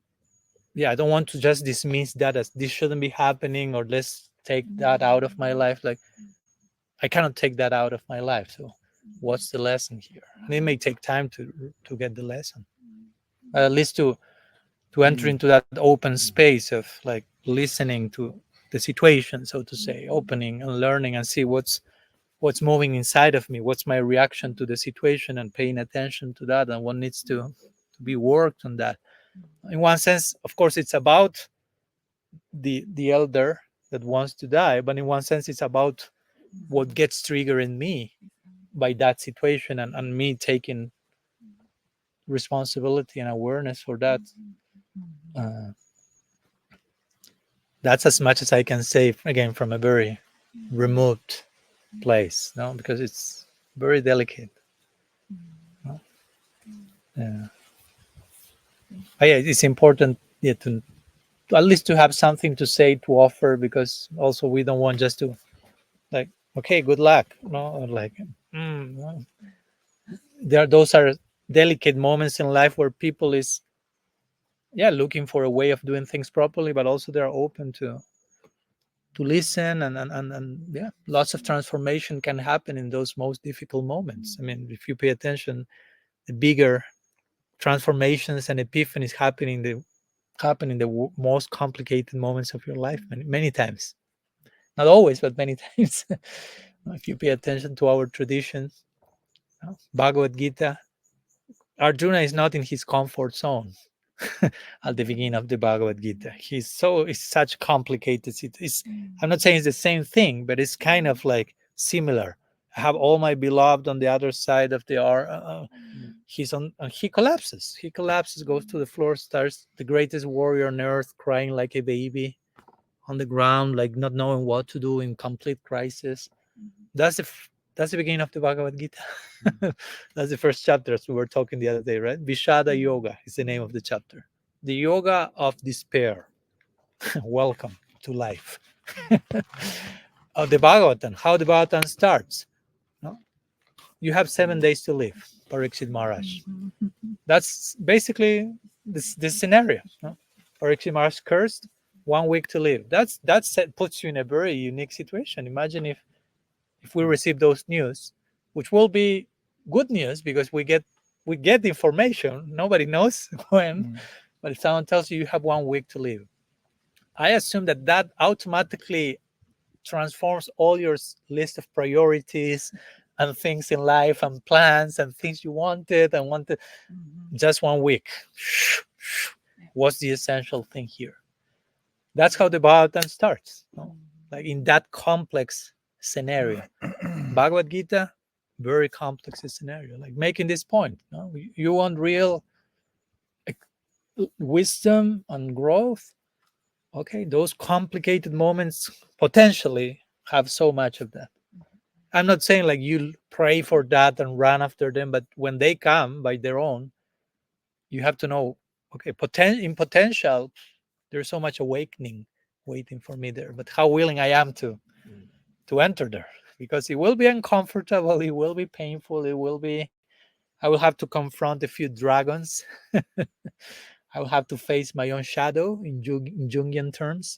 Speaker 1: yeah, I don't want to just dismiss that as this shouldn't be happening, or let's take that out of my life. Like, I cannot take that out of my life. So what's the lesson here? And it may take time to get the lesson, but at least to enter into that open space of like listening to the situation, so to say, opening and learning and see what's moving inside of me, what's my reaction to the situation, and paying attention to that, and what needs to be worked on that. In one sense, of course, it's about the elder that wants to die, but in one sense it's about what gets triggered in me by that situation, and me taking responsibility and awareness for that. That's as much as I can say, again, from a very removed place, no, because it's very delicate. No? Yeah. Yeah, it's important, yeah, to at least to have something to say, to offer, because also we don't want just to like, okay, good luck, no, or like, no. Those are delicate moments in life where people is, yeah, looking for a way of doing things properly, but also they're open to listen, and yeah, lots of transformation can happen in those most difficult moments. I mean, if you pay attention, the bigger transformations and epiphanies happening the happen in the most complicated moments of your life, many times. Not always, but many times. If you pay attention to our traditions, Bhagavad Gita, Arjuna is not in his comfort zone at the beginning of the Bhagavad Gita. It's such complicated. I'm not saying it's the same thing, but it's kind of like similar. I have all my beloved on the other side of the he collapses. He collapses, goes to the floor, starts the greatest warrior on earth, crying like a baby on the ground, like not knowing what to do, in complete crisis. That's the beginning of the Bhagavad Gita. That's the first chapter, as we were talking the other day, right? Vishada Yoga is the name of the chapter. The yoga of despair. Welcome to life. Of the Bhagavatam, how the Bhagavatam starts. No? You have 7 days to live, Parikshit Maharaj. That's basically this scenario. No? Parikshit Maharaj cursed, 1 week to live. That puts you in a very unique situation. Imagine if we receive those news, which will be good news because we get the information. Nobody knows when, but if someone tells you have 1 week to live, I assume that automatically transforms all your list of priorities and things in life and plans and things you wanted. Just 1 week. What's the essential thing here? That's how the Bhagavatam starts. No? Like in that complex scenario. Bhagavad Gita, very complex scenario. Like making this point. No? You want real wisdom and growth? Okay, those complicated moments potentially have so much of that. I'm not saying like you pray for that and run after them, but when they come by their own, you have to know, okay, in potential, there's so much awakening waiting for me there, but how willing I am to enter there, because it will be uncomfortable, it will be painful, I will have to confront a few dragons. I will have to face my own shadow in Jungian terms.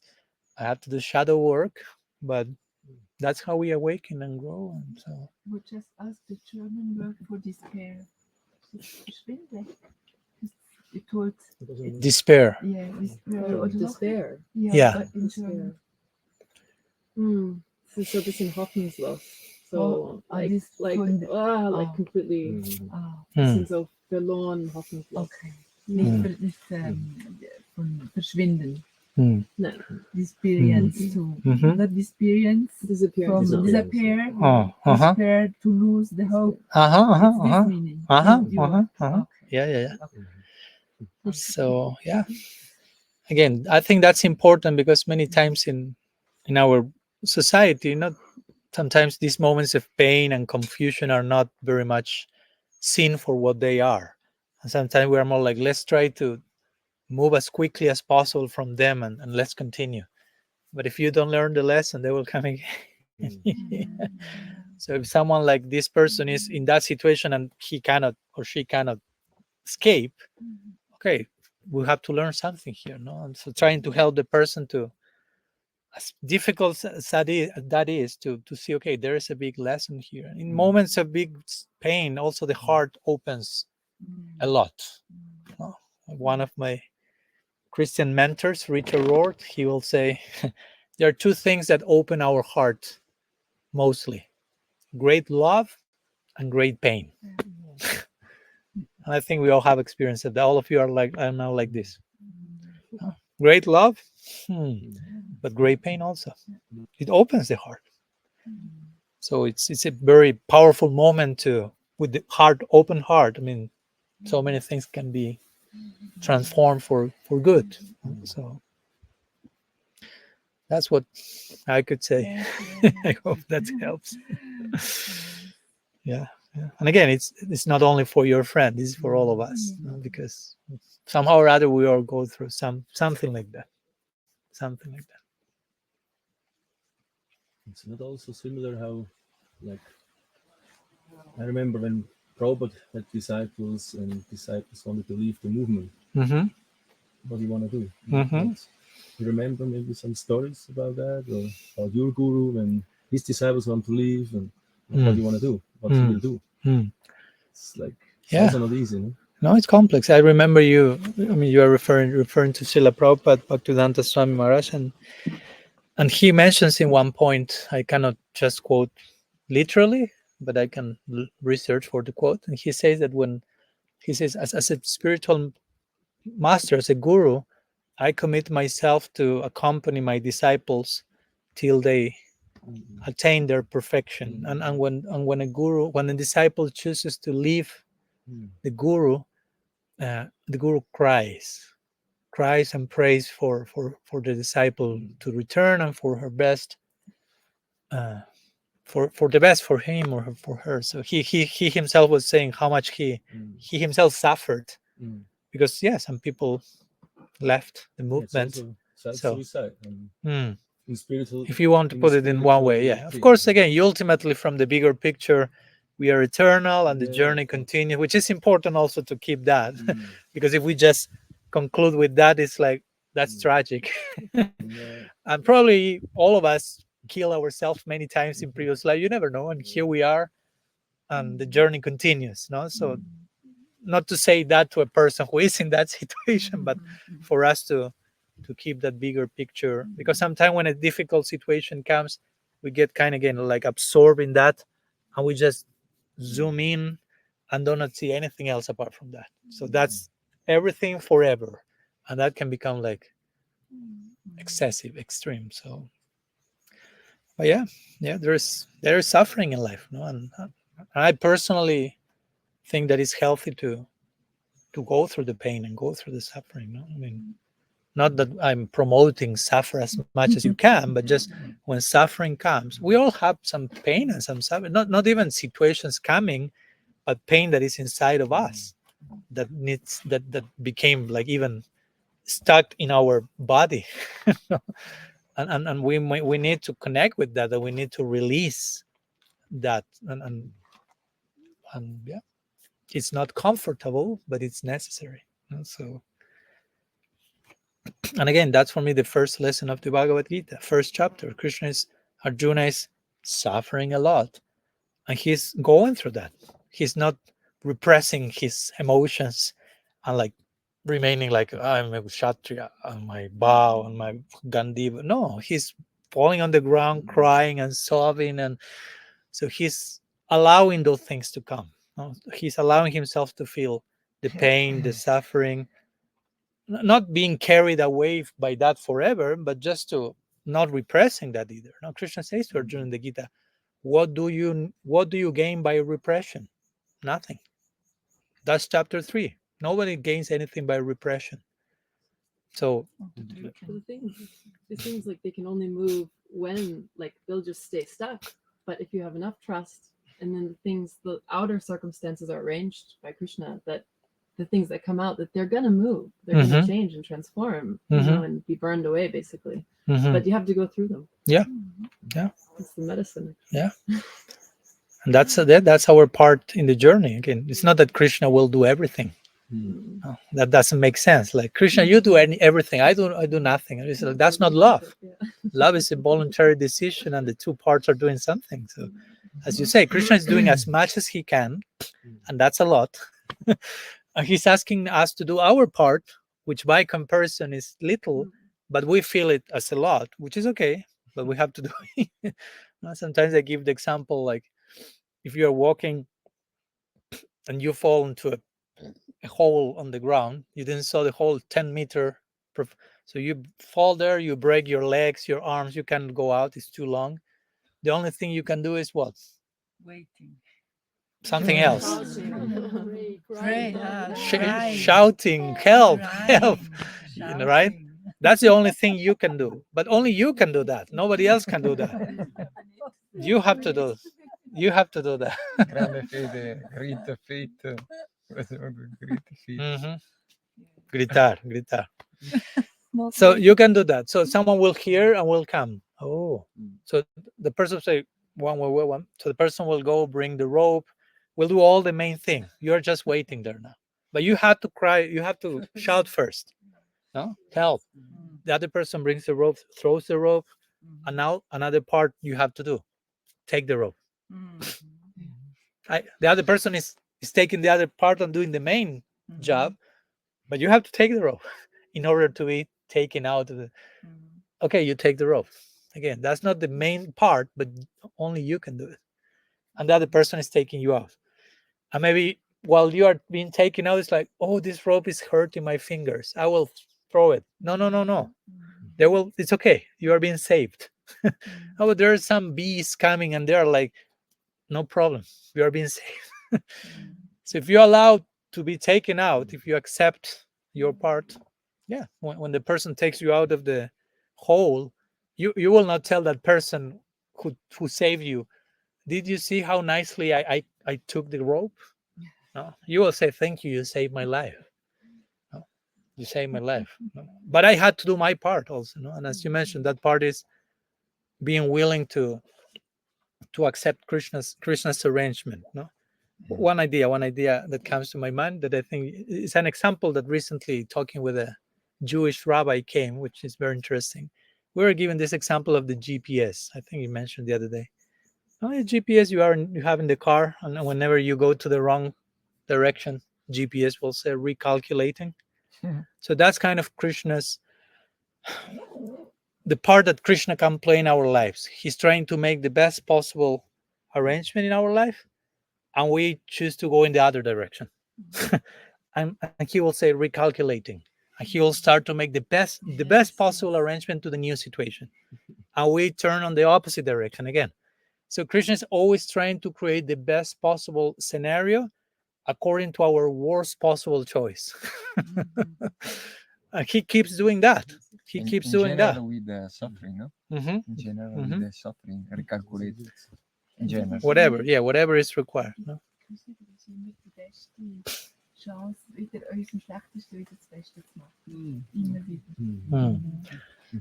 Speaker 1: I have to do shadow work, but that's how we awaken and grow. And so,
Speaker 5: we just asked the German word for despair. It told
Speaker 1: despair.
Speaker 5: Yeah, despair.
Speaker 2: Oh, despair.
Speaker 1: Yeah.
Speaker 5: In German.
Speaker 2: So this in Hoffnungslos. So
Speaker 5: this
Speaker 2: completely sind so verloren, Hoffnungslos.
Speaker 5: Okay. Nicht von verschwinden.
Speaker 2: No.
Speaker 5: Experience to not experience
Speaker 2: Disappear.
Speaker 5: From disappear. Despair to lose the hope. This meaning.
Speaker 1: Okay. Yeah. So again, I think that's important because many times in our society, sometimes these moments of pain and confusion are not very much seen for what they are. And sometimes we are more like, let's try to move as quickly as possible from them and let's continue. But if you don't learn the lesson, they will come again. So if someone like this person is in that situation and he cannot or she cannot escape, okay, we have to learn something here. No? And so trying to help the person to, as difficult as that is to see, okay, there is a big lesson here. In moments of big pain, also the heart opens a lot. One of my Christian mentors, Richard Rohr, he will say, there are two things that open our heart mostly: great love and great pain. And I think we all have experience of that. All of you are now like this. Great love, but great pain also. It opens the heart. So it's a very powerful moment with the open heart. I mean, so many things can be transformed for good. So that's what I could say. I hope that helps. Yeah. And again, it's not only for your friend, it's for all of us, because somehow or other we all go through something like that.
Speaker 6: It's not also similar how, like, I remember when Prabhupada had disciples and disciples wanted to leave the movement. What do you want to do? You remember maybe some stories about that, or about your guru when his disciples want to leave, and what do you want to do? What he will do? It's like, it's also not easy, no?
Speaker 1: No, it's complex. I remember you. I mean, you are referring to Srila Prabhupada, Bhaktivedanta Swami Maharaj, and he mentions in one point. I cannot just quote literally, but I can research for the quote. And he says that when he says, as a spiritual master, as a guru, I commit myself to accompany my disciples till they attain their perfection. And when a disciple chooses to leave the guru cries and prays for the disciple to return, and for her best, for the best for him or for her. So he himself was saying how much he himself suffered, because some people left the movement.
Speaker 6: Self-suicide.
Speaker 1: Mm,
Speaker 6: In spiritual,
Speaker 1: if you want to put it in one way, of course, again, you ultimately, from the bigger picture, we are eternal and the journey continues, which is important also to keep that. Because if we just conclude with that, it's like, that's tragic. And probably all of us kill ourselves many times in previous life, you never know, and here we are, and the journey continues. So not to say that to a person who is in that situation, but for us to keep that bigger picture, because sometimes when a difficult situation comes, we get kind of, again, like absorbed in that, and we just zoom in and do not see anything else apart from that. So that's everything forever, and that can become like excessive, extreme. So, but there is suffering in life, and I personally think that it's healthy to go through the pain and go through the suffering. I mean, not that I'm promoting suffer as much as you can, but just when suffering comes, we all have some pain and some suffering. Not even situations coming, but pain that is inside of us that needs that became like even stuck in our body, and we need to connect with that. That we need to release that, and it's not comfortable, but it's necessary. So. And again, that's for me the first lesson of the Bhagavad Gita, first chapter. Arjuna is suffering a lot, and he's going through that. He's not repressing his emotions and like remaining like, I'm a kshatriya on my bow, on my gandiva. No, he's falling on the ground, crying and sobbing, and so he's allowing those things to come. He's allowing himself to feel the pain, the suffering, not being carried away by that forever, but just to not repressing that either. Now, Krishna says to Arjuna in the Gita, what do you gain by repression? Nothing. That's chapter 3. Nobody gains anything by repression. So
Speaker 2: it seems like they can only move when, like, they'll just stay stuck. But if you have enough trust, and then the outer circumstances are arranged by Krishna, that the things that come out, that they're going to move, they're going to change and transform, and be burned away, basically. But you have to go through them.
Speaker 1: Yeah.
Speaker 2: It's the medicine.
Speaker 1: Yeah. And that's our part in the journey. Again, it's not that Krishna will do everything. No, that doesn't make sense. Like, Krishna, you do everything. I do nothing. It's like, that's not love. Love is a voluntary decision, and the two parts are doing something. So, as you say, Krishna is doing as much as he can, and that's a lot. And he's asking us to do our part, which by comparison is little, but we feel it as a lot, which is okay, but we have to do it. Sometimes I give the example, like, if you're walking and you fall into a hole on the ground, you didn't saw the whole 10-meter, so you fall there, you break your legs, your arms, you can't go out, it's too long. The only thing you can do is what?
Speaker 5: Waiting.
Speaker 1: Something else.
Speaker 5: Pray,
Speaker 1: Shouting, help, help. Right? That's the only thing you can do. But only you can do that. Nobody else can do that. You have to do that.
Speaker 4: Grande fede, great faith. Great faith.
Speaker 1: Gritar. So you can do that. So someone will hear and will come. Oh, so the person will say one. So the person will go bring the rope. We'll do all the main thing. You're just waiting there now. But you have to cry. You have to shout first. No, help. The other person brings the rope, throws the rope, and now another part you have to do. Take the rope. The other person is taking the other part and doing the main job, but you have to take the rope in order to be taken out of the. Okay, you take the rope. Again, that's not the main part, but only you can do it, and the other person is taking you out. And maybe while you are being taken out, it's like, oh, this rope is hurting my fingers. I will throw it. No, no, no, no. There will. It's okay. You are being saved. Oh, but there are some bees coming, and they're like, no problem. You are being saved. So if you're allowed to be taken out, if you accept your part, yeah, when the person takes you out of the hole, you will not tell that person who saved you, did you see how nicely I took the rope? No, you will say, thank you, you saved my life. No, you saved my life. No. But I had to do my part also. No? And as you mentioned, that part is being willing to accept Krishna's arrangement. No, one idea that comes to my mind that I think is an example that recently talking with a Jewish rabbi came, which is very interesting. We were given this example of the GPS. I think you mentioned the other day. Oh, the GPS you have in the car, and whenever you go to the wrong direction, GPS will say recalculating. So that's kind of Krishna's, the part that Krishna can play in our lives. He's trying to make the best possible arrangement in our life, and we choose to go in the other direction. and he will say recalculating, and he will start to make the best possible arrangement to the new situation, and we turn on the opposite direction again. So Krishna is always trying to create the best possible scenario according to our worst possible choice. And he keeps doing that. He keeps doing that.
Speaker 4: With the suffering, no?
Speaker 1: In
Speaker 4: general, with the suffering, recalculate. In general.
Speaker 1: Whatever is required. No?
Speaker 5: Chance, wieder unserem Schlechtesten wieder das Beste zu machen. Immer wieder.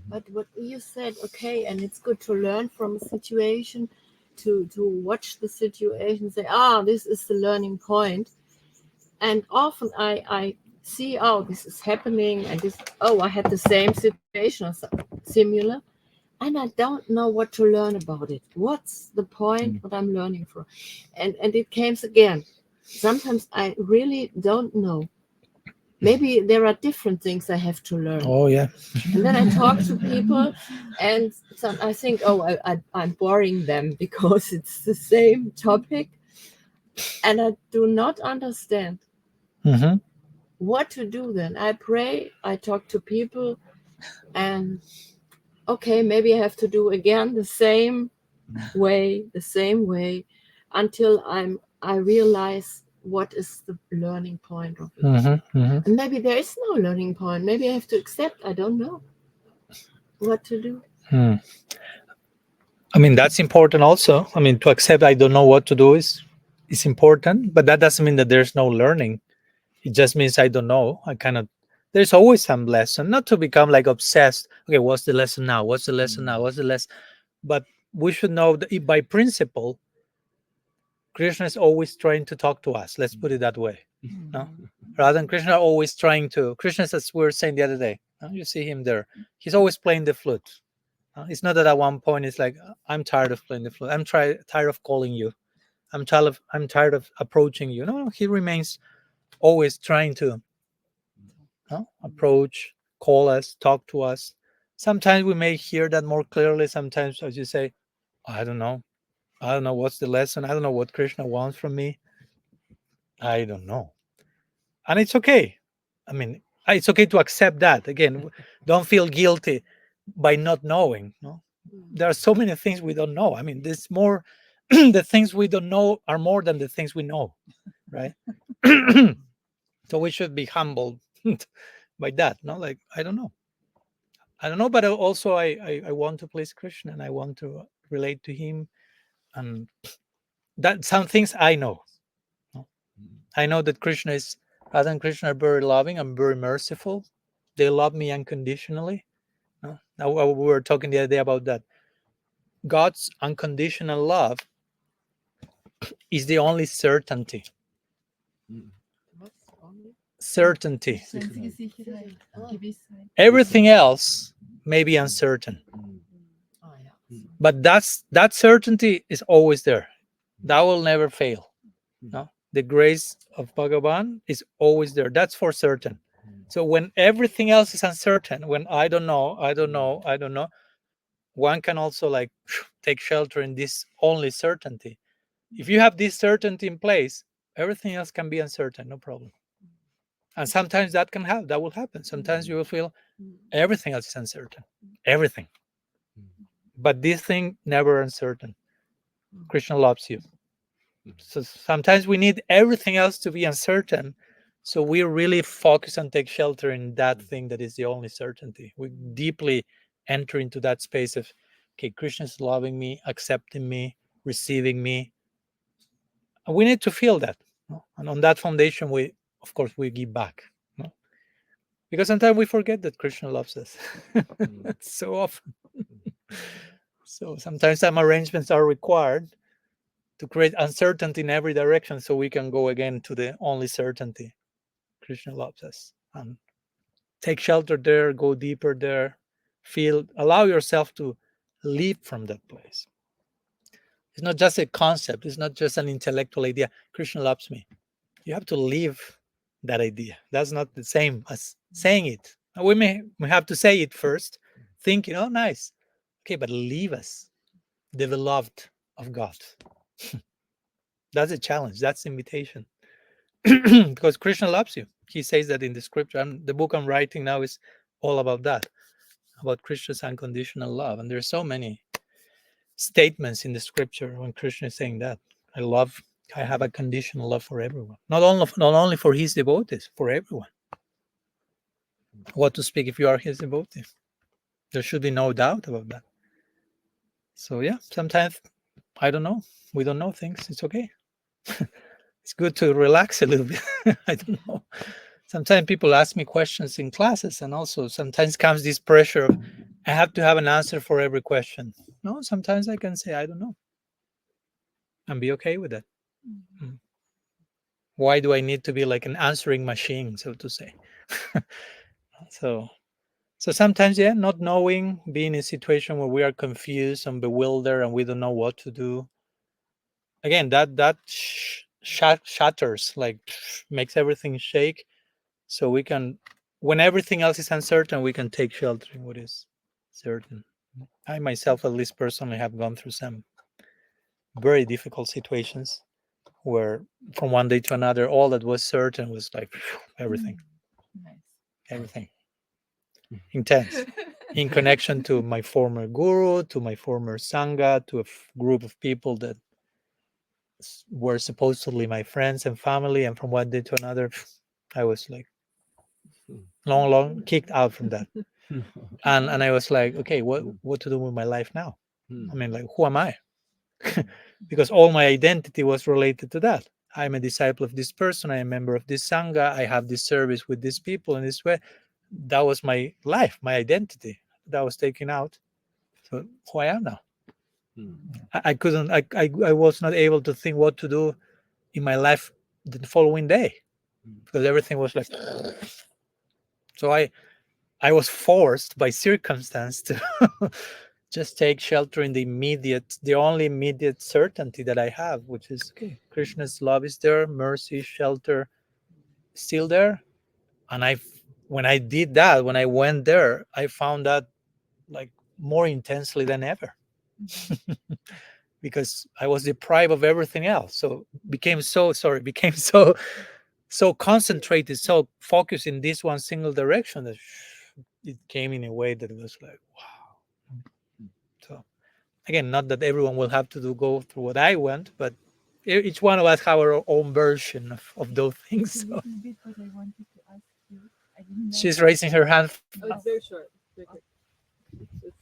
Speaker 7: But what you said, okay, and it's good to learn from a situation, to watch the situation, say, this is the learning point. And often I see, this is happening, and this, I had the same situation or similar, and I don't know what to learn about it. What's the point? What I'm learning from? And it comes again. Sometimes I really don't know. Maybe there are different things I have to learn.
Speaker 1: Oh, yeah.
Speaker 7: And then I talk to people, and I think, I'm boring them because it's the same topic, and I do not understand what to do then. I pray, I talk to people, and okay, maybe I have to do again the same way, until I realize what is the learning point of it. And maybe there is no learning point. Maybe I have to accept. I don't know what to do.
Speaker 1: I mean, that's important also. I mean, to accept I don't know what to do is important, but that doesn't mean that there's no learning. It just means I don't know. I cannot. There's always some lesson, not to become like obsessed. Okay, what's the lesson now? What's the lesson now? What's the lesson? But we should know that by principle, Krishna is always trying to talk to us. Let's put it that way. No? Rather than Krishna always trying to. Krishna, as we were saying the other day, you see him there. He's always playing the flute. It's not that at one point it's like, I'm tired of playing the flute. I'm tired of calling you. I'm tired of approaching you. No, he remains always trying to approach, call us, talk to us. Sometimes we may hear that more clearly. Sometimes, as you say, I don't know what's the lesson. I don't know what Krishna wants from me. I don't know. And it's okay. I mean, it's okay to accept that. Again, don't feel guilty by not knowing. No? There are so many things we don't know. I mean, there's more, the things we don't know are more than the things we know, right? So we should be humbled by that. No, like, I don't know, but also I want to please Krishna, and I want to relate to him, and that some things I know. No? I know that Radha and Krishna are very loving and very merciful. They love me unconditionally. No? Now we were talking the other day about that. God's unconditional love is the only certainty. Certainty. Everything else may be uncertain, but that certainty is always there. That will never fail. No, the grace of Bhagavan is always there. That's for certain. So when everything else is uncertain, when I don't know, one can also like take shelter in this only certainty. If you have this certainty in place, everything else can be uncertain, no problem. And sometimes that will happen. Sometimes you will feel everything else is uncertain, everything. But this thing never uncertain. Krishna loves you. So sometimes we need everything else to be uncertain. So we really focus and take shelter in that thing that is the only certainty. We deeply enter into that space of, okay, Krishna is loving me, accepting me, receiving me. And we need to feel that. And on that foundation, of course, we give back. Because sometimes we forget that Krishna loves us so often. So sometimes some arrangements are required to create uncertainty in every direction so we can go again to the only certainty. Krishna loves us. And take shelter there, go deeper there, allow yourself to live from that place. It's not just a concept, it's not just an intellectual idea. Krishna loves me. You have to live that idea. That's not the same as saying it. We may have to say it first, thinking, oh, nice. Okay, but leave us, the beloved of God. That's a challenge. That's the invitation. Because Krishna loves you. He says that in the scripture. And the book I'm writing now is all about that, about Krishna's unconditional love. And there's so many statements in the scripture when Krishna is saying that. I have a conditional love for everyone. Not only for his devotees, for everyone. What to speak if you are his devotee? There should be no doubt about that. So yeah, sometimes, I don't know. We don't know things. It's okay. It's good to relax a little bit. I don't know. Sometimes people ask me questions in classes, and also sometimes comes this pressure of I have to have an answer for every question. No, sometimes I can say I don't know and be okay with that. Why do I need to be like an answering machine, so to say? So sometimes, yeah, not knowing, being in a situation where we are confused and bewildered and we don't know what to do. Again, that shatters, like makes everything shake. So we can, when everything else is uncertain, we can take shelter in what is certain. I myself, at least personally, have gone through some very difficult situations where from one day to another, all that was certain was like everything.
Speaker 5: Nice.
Speaker 1: Everything. Intense. In connection to my former guru, to my former sangha, to a group of people that were supposedly my friends and family, and from one day to another, I was like long kicked out from that. And I was like, okay, what to do with my life now? I mean, like, who am I? Because all my identity was related to that. I'm a disciple of this person. I'm a member of this sangha. I have this service with these people in this way. That was my life, my identity. That was taken out. So who I am now. I couldn't. I was not able to think what to do in my life the following day because everything was like. So I was forced by circumstance to just take shelter in the only immediate certainty that I have, which is okay. Krishna's love is there, mercy, shelter, still there. And when I did that, when I went there, I found that like more intensely than ever. Because I was deprived of everything else. So became so concentrated, so focused in this one single direction that it came in a way that was like, wow. So again, not that everyone will have to go through what I went, but each one of us have our own version of those things.
Speaker 5: A
Speaker 1: So.
Speaker 5: little bit what I wanted to ask you. I didn't know
Speaker 1: She's raising her hand.
Speaker 2: Oh, it's very short. Very quick. It's,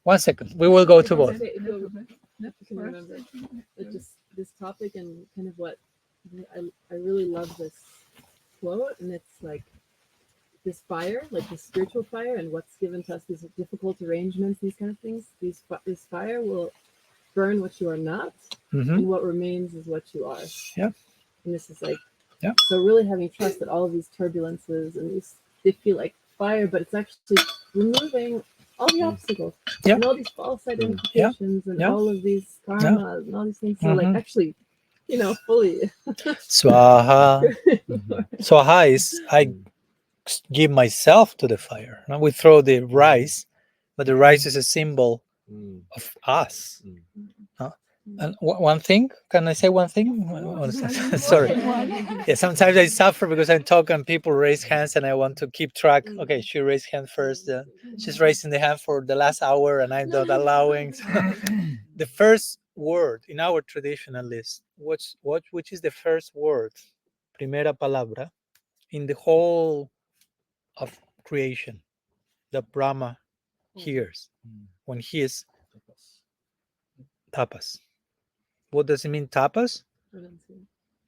Speaker 1: 1 second. We will go to both.
Speaker 2: okay, if you
Speaker 5: No,
Speaker 2: can
Speaker 5: first,
Speaker 2: remember.
Speaker 5: I think
Speaker 2: But just this topic and kind of what I really love this quote, and it's like this fire, like the spiritual fire, and what's given to us these difficult arrangements, these kind of things. This fire will burn what you are not, and what remains is what you are.
Speaker 1: Yeah.
Speaker 2: And this is like,
Speaker 1: yeah.
Speaker 2: So really having trust that all of these turbulences and they feel like fire, but it's actually removing all the obstacles and all these false identifications and all of these karmas and all these things. So like actually fully.
Speaker 1: Swaha. Swaha is I give myself to the fire. Now we throw the rice, but the rice is a symbol of us. And one thing, can I say one thing? Sorry. Yeah, sometimes I suffer because I talk and people raise hands and I want to keep track. Okay, she raised hand first. She's raising the hand for the last hour and I'm not allowing. The first word in our tradition, at least, which is the first word, primera palabra, in the whole of creation that Brahma hears when he is tapas. What does it mean, tapas?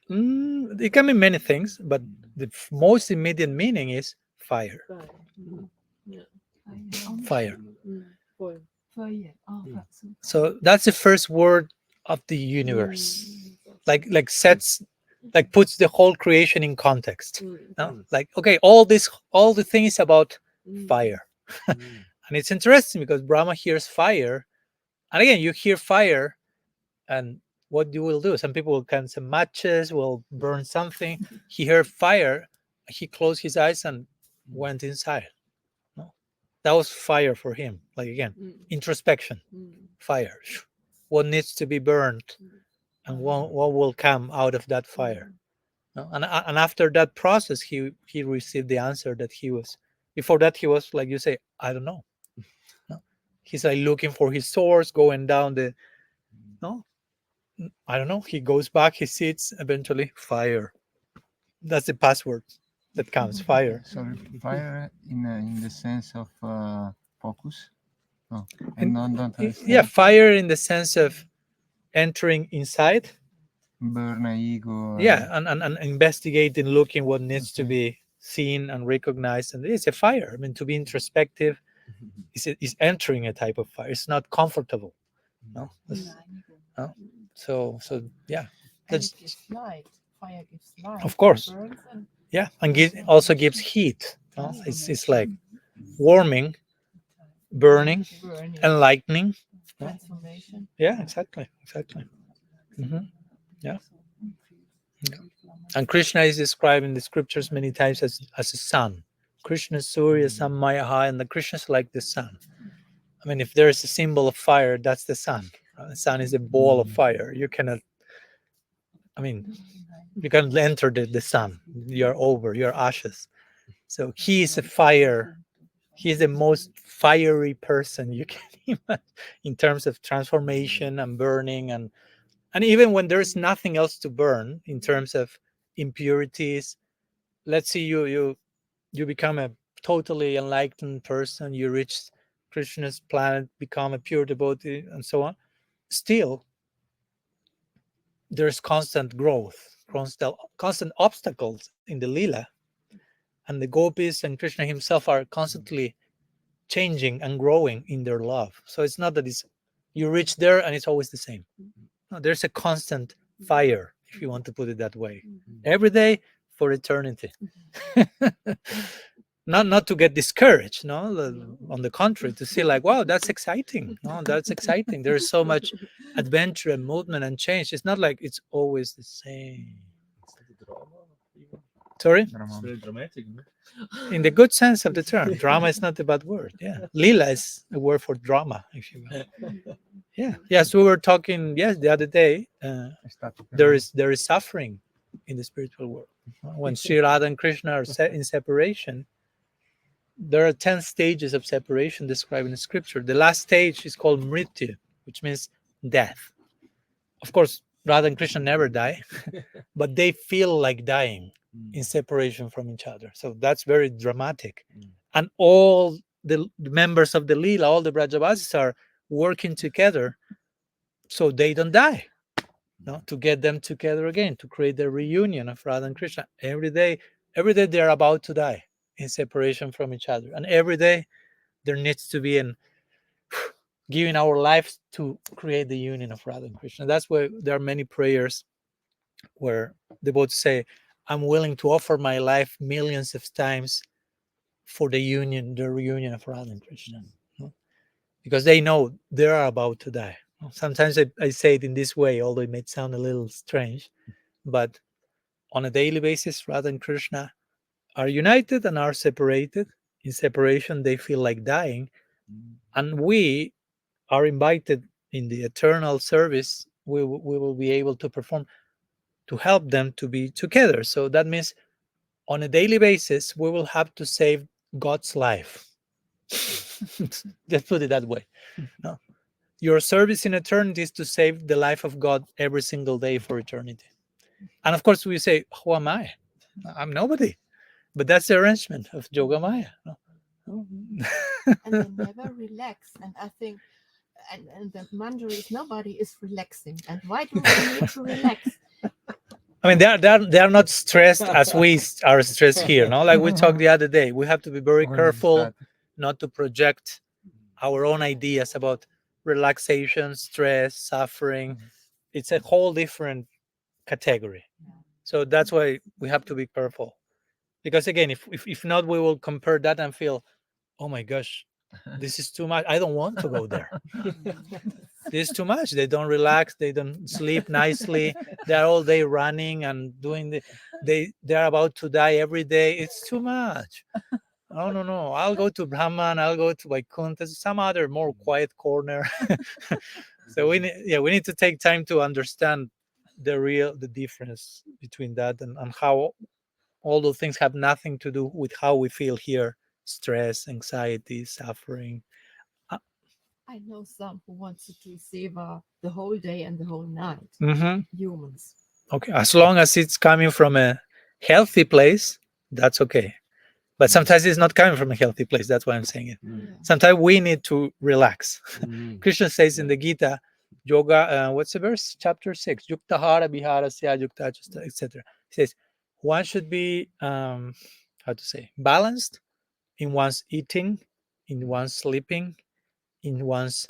Speaker 1: It can mean many things, but the most immediate meaning is fire. Fire. So that's the first word of the universe. Like sets, like puts the whole creation in context. No? Like, okay, all the things about fire. And it's interesting because Brahma hears fire, and again, you hear fire, and what you will do? Some people will can some matches, will burn something. He heard fire, he closed his eyes and went inside. No, that was fire for him. Like again, introspection, fire. What needs to be burned, and what will come out of that fire. No? And after that process, he received the answer that he was. Before that, he was like you say, I don't know. No? He's like looking for his source, going down the. No, I don't know. He goes back, he sits, eventually fire. That's the password that counts, fire.
Speaker 4: So fire in the sense of focus. No, I don't understand.
Speaker 1: Yeah, fire in the sense of entering inside.
Speaker 4: Burn a ego.
Speaker 1: Yeah, and investigating, looking what needs to be seen and recognized. And it's a fire. I mean, to be introspective is entering a type of fire. It's not comfortable. No. No? So yeah.
Speaker 7: And it gives light. Fire gives light.
Speaker 1: Of course. Yeah, and also gives heat. No? It's like warming, burning, enlightening.
Speaker 7: Transformation.
Speaker 1: Yeah, exactly. Yeah. And Krishna is described in the scriptures many times as a sun. Krishna Surya Sammayaha, and the Krishna is like the sun. I mean, if there is a symbol of fire, that's the sun. The sun is a ball of fire. You cannot, I mean, you can't enter the sun. You're over, you're ashes. So he is a fire. He is the most fiery person you can imagine in terms of transformation and burning, and even when there's nothing else to burn in terms of impurities. Let's see, you become a totally enlightened person. You reach Krishna's planet, become a pure devotee, and so on. Still, there's constant growth, constant obstacles in the lila, and the gopis and Krishna himself are constantly changing and growing in their love. So it's not that you reach there and it's always the same. No, there's a constant fire, if you want to put it that way, every day for eternity. Not to get discouraged, no, on the contrary, to see like, wow, that's exciting. No, that's exciting. There's so much adventure and movement and change. It's not like it's always the same. Sorry?
Speaker 6: It's very dramatic. No?
Speaker 1: In the good sense of the term. Drama is not a bad word. Yeah. Lila is a word for drama, if you will. Yeah. Yes, we were talking, the other day. There is suffering in the spiritual world. When Sri Radha and Krishna are set in separation, there are 10 stages of separation described in the scripture. The last stage is called mrityu, which means death. Of course, Radha and Krishna never die, but they feel like dying in separation from each other. So that's very dramatic. And all the members of the Leela, all the Brajavasis are working together so they don't die. No, to get them together again, to create the reunion of Radha and Krishna. Every day they're about to die in separation from each other. And every day there needs to be giving our lives to create the union of Radha and Krishna. That's why there are many prayers where devotees say, I'm willing to offer my life millions of times for the reunion of Radha and Krishna. No? Because they know they are about to die. Sometimes I say it in this way, although it may sound a little strange, but on a daily basis, Radha and Krishna are united and are separated. In separation, they feel like dying, and we are invited in the eternal service. We will be able to perform to help them to be together. So that means on a daily basis, we will have to save God's life. Just put it that way. No. Your service in eternity is to save the life of God every single day for eternity. And of course, we say, who am I? I'm nobody. But that's the arrangement of Yoga Maya. No?
Speaker 7: And they never relax. And I think, and the mantra is nobody is relaxing. And why do we need to relax?
Speaker 1: I mean, they are not stressed as we are stressed here. No, like we talked the other day, we have to be very careful not to project our own ideas about relaxation, stress, suffering. It's a whole different category. So that's why we have to be careful. Because again, if not, we will compare that and feel, oh my gosh, this is too much. I don't want to go there. This is too much. They don't relax. They don't sleep nicely. They're all day running and doing they're about to die every day. It's too much. Oh no. I'll go to Brahman. I'll go to Vaikuntha, some other more quiet corner. So we need to take time to understand the difference between that and how all those things have nothing to do with how we feel here: stress, anxiety, suffering.
Speaker 7: I know some who wants to do seva the whole day and the whole night. Humans.
Speaker 1: Okay, as long as it's coming from a healthy place, that's okay. But sometimes it's not coming from a healthy place. That's why I'm saying it. Sometimes we need to relax. Krishna says in the Gita, yoga, what's the verse? Chapter 6, Yukta Hara Vihara Sya Yukta, etc. He says, one should be, balanced in one's eating, in one's sleeping, in one's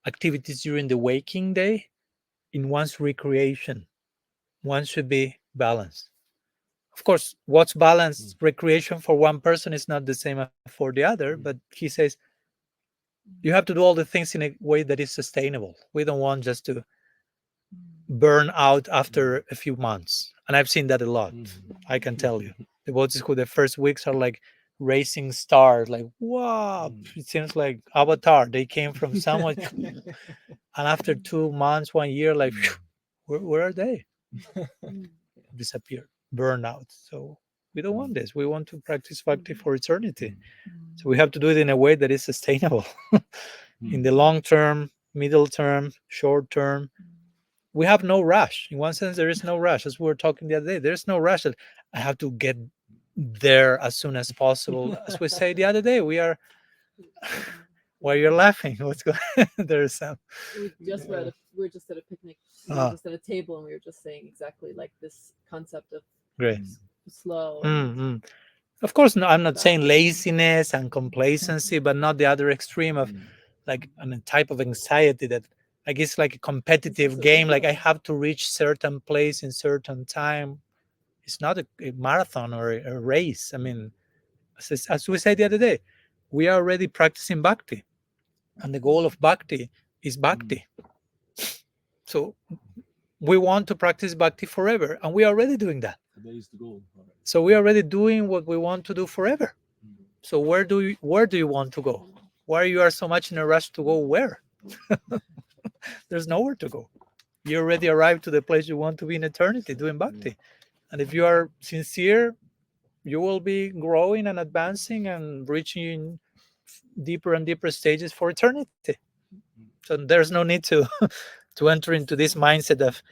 Speaker 1: activities during the waking day, in one's recreation. One should be balanced. Of course, what's balanced recreation for one person is not the same for the other, but he says you have to do all the things in a way that is sustainable. We don't want just to burn out after a few months. And I've seen that a lot. I can tell you. The devotees who the first weeks are like racing stars, like, wow, it seems like Avatar. They came from somewhere. And after 2 months, 1 year, like, where are they? Disappeared, burnout. So we don't want this. We want to practice bhakti for eternity. So we have to do it in a way that is sustainable in the long term, middle term, short term. We have no rush. In one sense, there is no rush. As we were talking the other day, there's no rush that I have to get there as soon as possible. As we say the other day, we are. Why you're laughing? What's going? There's some.
Speaker 2: We were just at a picnic. We were just at a table, and we were just saying exactly like this concept of
Speaker 1: Great.
Speaker 2: Slow.
Speaker 1: Of course, no, I'm not saying laziness and complacency, but not the other extreme of like a type of anxiety that I guess like a competitive game. Like I have to reach certain place in certain time. It's not a marathon or a race. I mean, as we said the other day, we are already practicing bhakti, and the goal of bhakti is bhakti. So we want to practice bhakti forever, and we are already doing that. So we are already doing what we want to do forever. So where do you want to go? Why you are so much in a rush to go where? There's nowhere to go. You already arrived to the place you want to be in eternity, doing bhakti. And if you are sincere, you will be growing and advancing and reaching deeper and deeper stages for eternity. So there's no need to to enter into this mindset of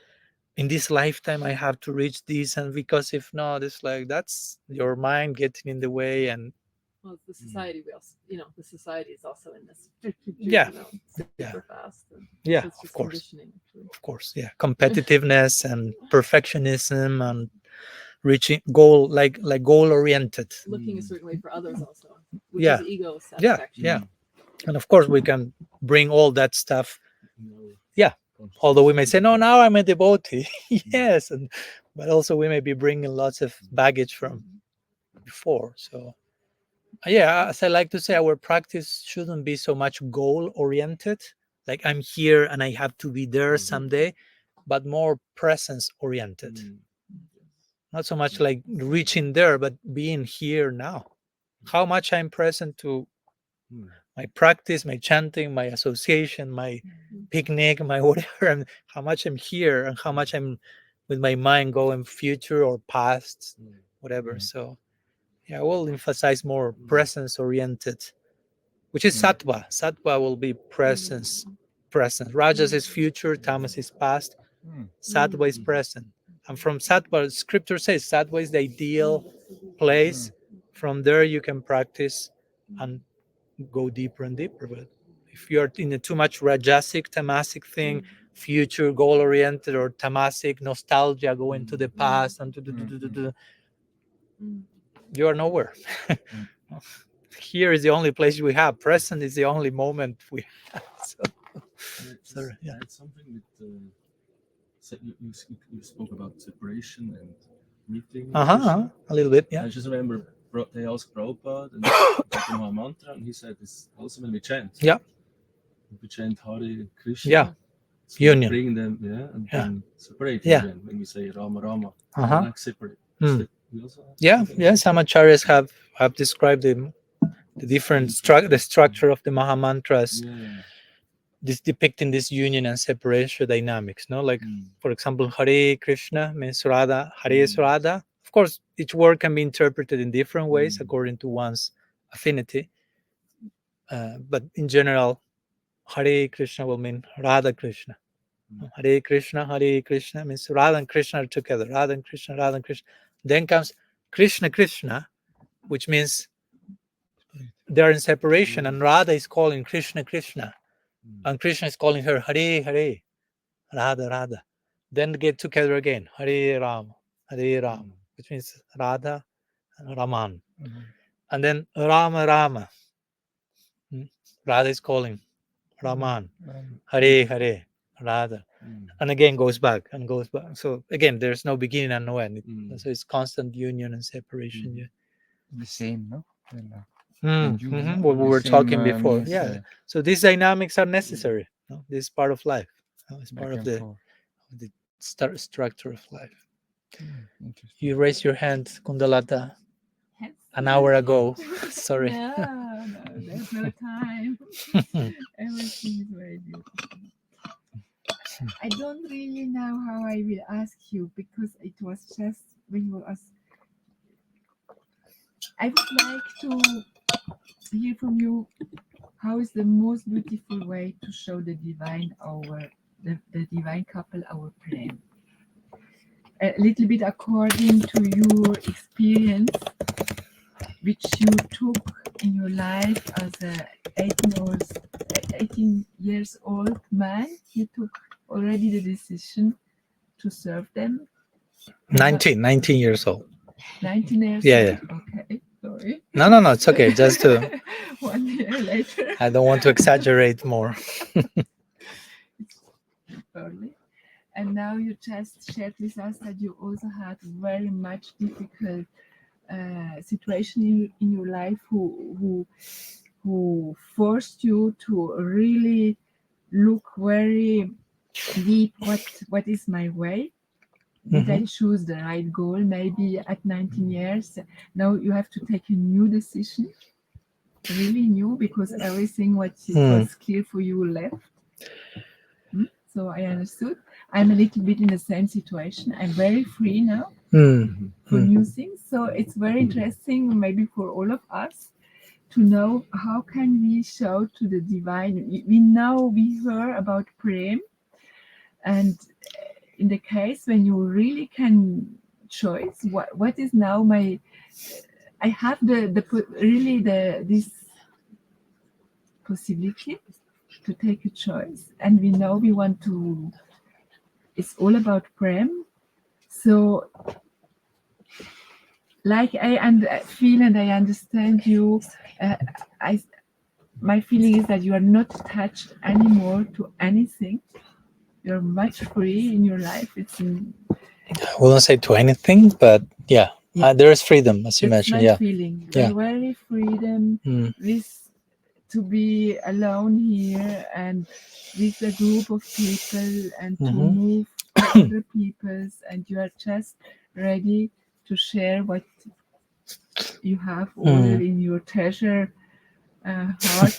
Speaker 1: in this lifetime I have to reach this, and because if not, it's like that's your mind getting in the way. And
Speaker 2: well, the society we also, the society is also in this. Super fast.
Speaker 1: Yeah,
Speaker 2: so
Speaker 1: of course. Of course, yeah, competitiveness and perfectionism and reaching goal, like goal oriented.
Speaker 2: Looking a certain way for others also, which is ego satisfaction.
Speaker 1: Yeah. And of course, we can bring all that stuff. Yeah. Although we may say, no, now I'm a devotee. Yes. But also we may be bringing lots of baggage from before. So, yeah, as I like to say, our practice shouldn't be so much goal oriented like I'm here and I have to be there someday, but more presence oriented. Not so much like reaching there, but being here now. How much I'm present to my practice, my chanting, my association, my picnic, my whatever, and how much I'm here and how much I'm with my mind going future or past, whatever. So yeah, I will emphasize more presence oriented, which is sattva. Sattva will be presence. Rajas is future, tamas is past, sattva is present. And from sattva, scripture says sattva is the ideal place. From there you can practice and go deeper and deeper. But if you're in a too much rajasic, tamasic thing, future goal oriented, or tamasic nostalgia, going to the past and you are nowhere. Here is the only place we have. Present is the only moment we have. So, yeah.
Speaker 6: Add something with you spoke about separation and meeting.
Speaker 1: A little bit, yeah.
Speaker 6: I just remember they asked Prabhupada and about the Maha Mantra, and he said this also when we chant.
Speaker 1: Yeah.
Speaker 6: We chant Hare Krishna.
Speaker 1: Yeah.
Speaker 6: So
Speaker 1: Union.
Speaker 6: Bring them, and then separate
Speaker 1: Yeah.
Speaker 6: again when we say Rama Rama. Like separate.
Speaker 1: Yeah. Some acharyas have described the different the structure of the Maha Mantras. This depicting this union and separation dynamics, no? Like, for example, Hare Krishna means Radha, Hare is Radha. Of course, each word can be interpreted in different ways according to one's affinity. But in general, Hare Krishna will mean Radha Krishna. Hare Krishna means Radha and Krishna are together. Radha and Krishna, Radha and Krishna. Then comes Krishna Krishna, which means they're in separation, and Radha is calling Krishna Krishna. And Krishna is calling her Hare Hare, Radha Radha. Then get together again, Hare Ram, which means Radha and Raman. And then Rama Rama. Radha is calling Raman, Hare Hare, Radha. And again goes back and goes back. So again, there's no beginning and no end. So it's constant union and separation.
Speaker 4: The same, no?
Speaker 1: What we were talking before. Yeah. So these dynamics are necessary. No? This is part of life. It's part of the structure of life. You raised your hand, Kundalata, an hour ago. Sorry.
Speaker 5: No, there's no time. Everything is very beautiful. I don't really know how I will ask you, because it was just when you asked. I would like to hear from you, how is the most beautiful way to show the divine the divine couple our plan? A little bit according to your experience, which you took in your life as a 18 years old man. You took already the decision to serve them.
Speaker 1: 19 years old.
Speaker 5: 19 years
Speaker 1: Yeah.
Speaker 5: Okay, sorry.
Speaker 1: No, it's okay. Just to
Speaker 5: 1 year later.
Speaker 1: I don't want to exaggerate more.
Speaker 5: Early. And now you just shared with us that you also had very much difficult situation in your life who forced you to really look very deep. What is my way? Did I choose the right goal? Maybe at 19 years, now you have to take a new decision, really new, because everything what was clear for you left. So I understood. I'm a little bit in the same situation. I'm very free now for new things. So it's very interesting, maybe for all of us, to know how can we show to the divine. We heard about Prem, and in the case when you really can choose, what is now my, I have this possibility to take a choice, and we know we want to. It's all about Prem. So, like I feel and I understand you, my feeling is that you are not attached anymore to anything. You're much free in your life.
Speaker 1: I wouldn't say to anything, but there is freedom, as you mentioned.
Speaker 5: My feeling. Very freedom with to be alone here and with a group of people and to move to other people's, and you are just ready to share what you have all in your treasure heart,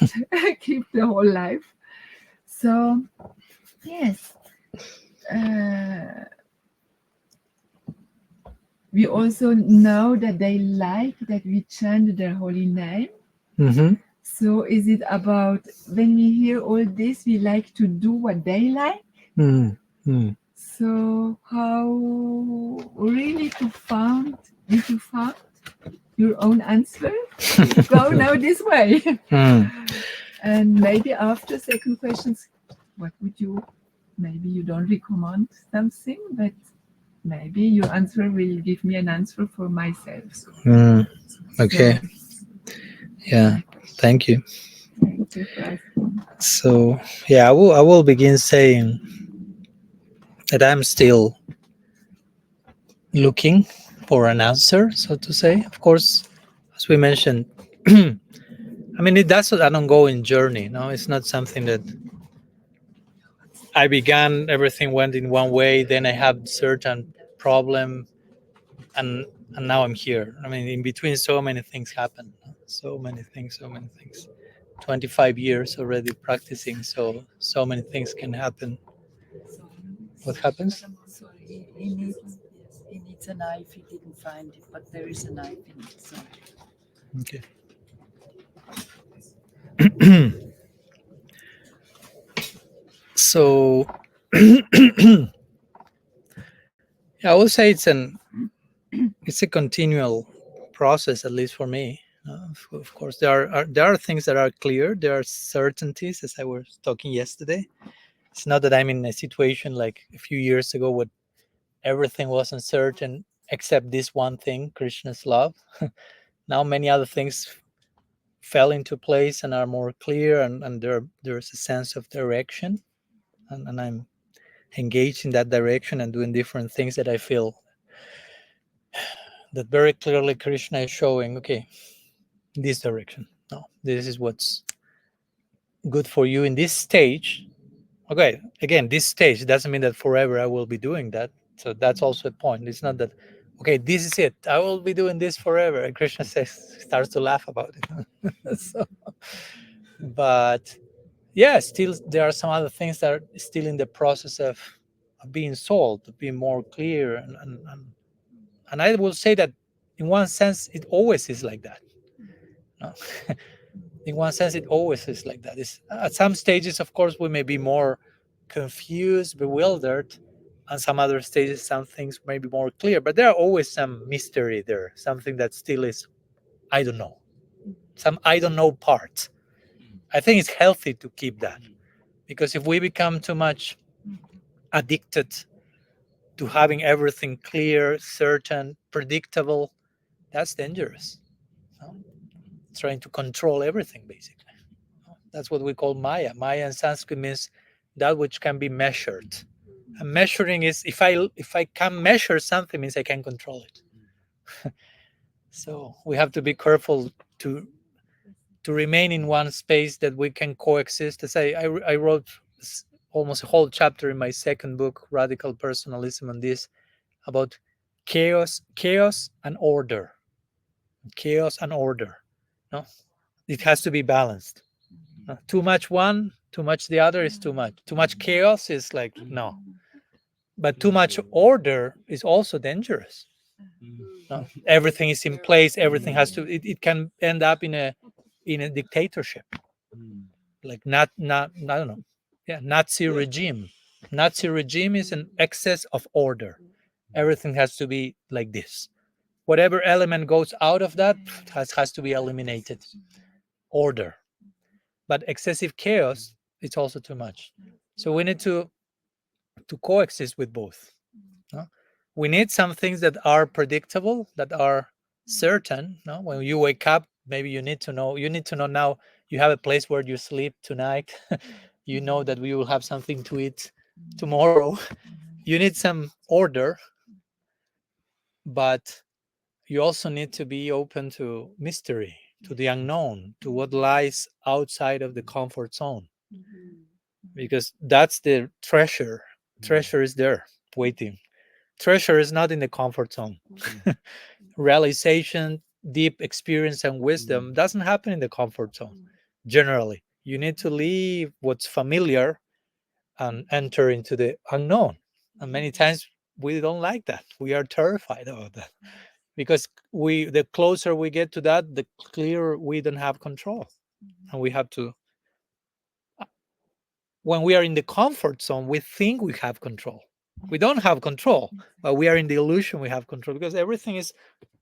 Speaker 5: keep the whole life. So yes, we also know that they like that we chant their holy name. So is it about when we hear all this, we like to do what they like? So how really to find, did you find your own answer? Go now this way. And maybe after second questions, what would you, maybe you don't recommend something, but maybe your answer will give me an answer for myself.
Speaker 1: Okay. Yeah. Thank you.
Speaker 5: Thank you for asking.
Speaker 1: So yeah, I will begin saying that I'm still looking for an answer, so to say. Of course, as we mentioned, I mean, that's an ongoing journey. No, it's not something that I began. Everything went in one way, then I had certain problem, and now I'm here. I mean, in between, so many things happen. So many things. 25 years already practicing, so many things can happen. What happens?
Speaker 8: Sorry, he needs a knife. He didn't find it, but there is a knife in it. Sorry.
Speaker 1: Okay. So yeah, I would say it's a continual process, at least for me. Of course, there are things that are clear. There are certainties, as I was talking yesterday. It's not that I'm in a situation like a few years ago where everything was uncertain except this one thing, Krishna's love. Now many other things fell into place and are more clear, and there's a sense of direction, and I'm engaged in that direction and doing different things that I feel that very clearly Krishna is showing, okay, this direction. No, this is what's good for you in this stage. Okay, again, this stage doesn't mean that forever I will be doing that. So that's also a point. It's not that, okay, this is it. I will be doing this forever. And Krishna starts to laugh about it. So, but yeah, still there are some other things that are still in the process of being solved, of being more clear, and I will say that in one sense it always is like that. No? In one sense it always is like that. At some stages, of course, we may be more confused, bewildered, and some other stages some things may be more clear, but there are always some mystery there, something that still is I don't know, some I don't know part. I think it's healthy to keep that, because if we become too much addicted to having everything clear, certain, predictable, that's dangerous. No? Trying to control everything, basically. That's what we call Maya. Maya in Sanskrit means that which can be measured. And measuring is if I can measure something, means I can control it. So we have to be careful to remain in one space that we can coexist. As I wrote almost a whole chapter in my second book, Radical Personalism, on this, about chaos and order. Chaos and order. No, it has to be balanced. Too much one, too much the other is too much. Too much chaos is like no. But too much order is also dangerous. No? Everything is in place. Everything has to. It can end up in a dictatorship, like not I don't know. Yeah, Nazi regime. Nazi regime is an excess of order. Everything has to be like this. Whatever element goes out of that has to be eliminated. Order. But excessive chaos, it's also too much. So we need to coexist with both. No? We need some things that are predictable, that are certain. No? When you wake up, maybe you need to know now you have a place where you sleep tonight. You know that we will have something to eat tomorrow. You need some order, but you also need to be open to mystery. to the unknown, to what lies outside of the comfort zone, because that's the treasure. Treasure is there waiting. Treasure is not in the comfort zone. Realization, deep experience, and wisdom doesn't happen in the comfort zone. Generally, you need to leave what's familiar and enter into the unknown. And many times we don't like that. We are terrified about that, because the closer we get to that, the clearer we don't have control. And we have to, when we are in the comfort zone, we think we have control. We don't have control, but we are in the illusion we have control, because everything is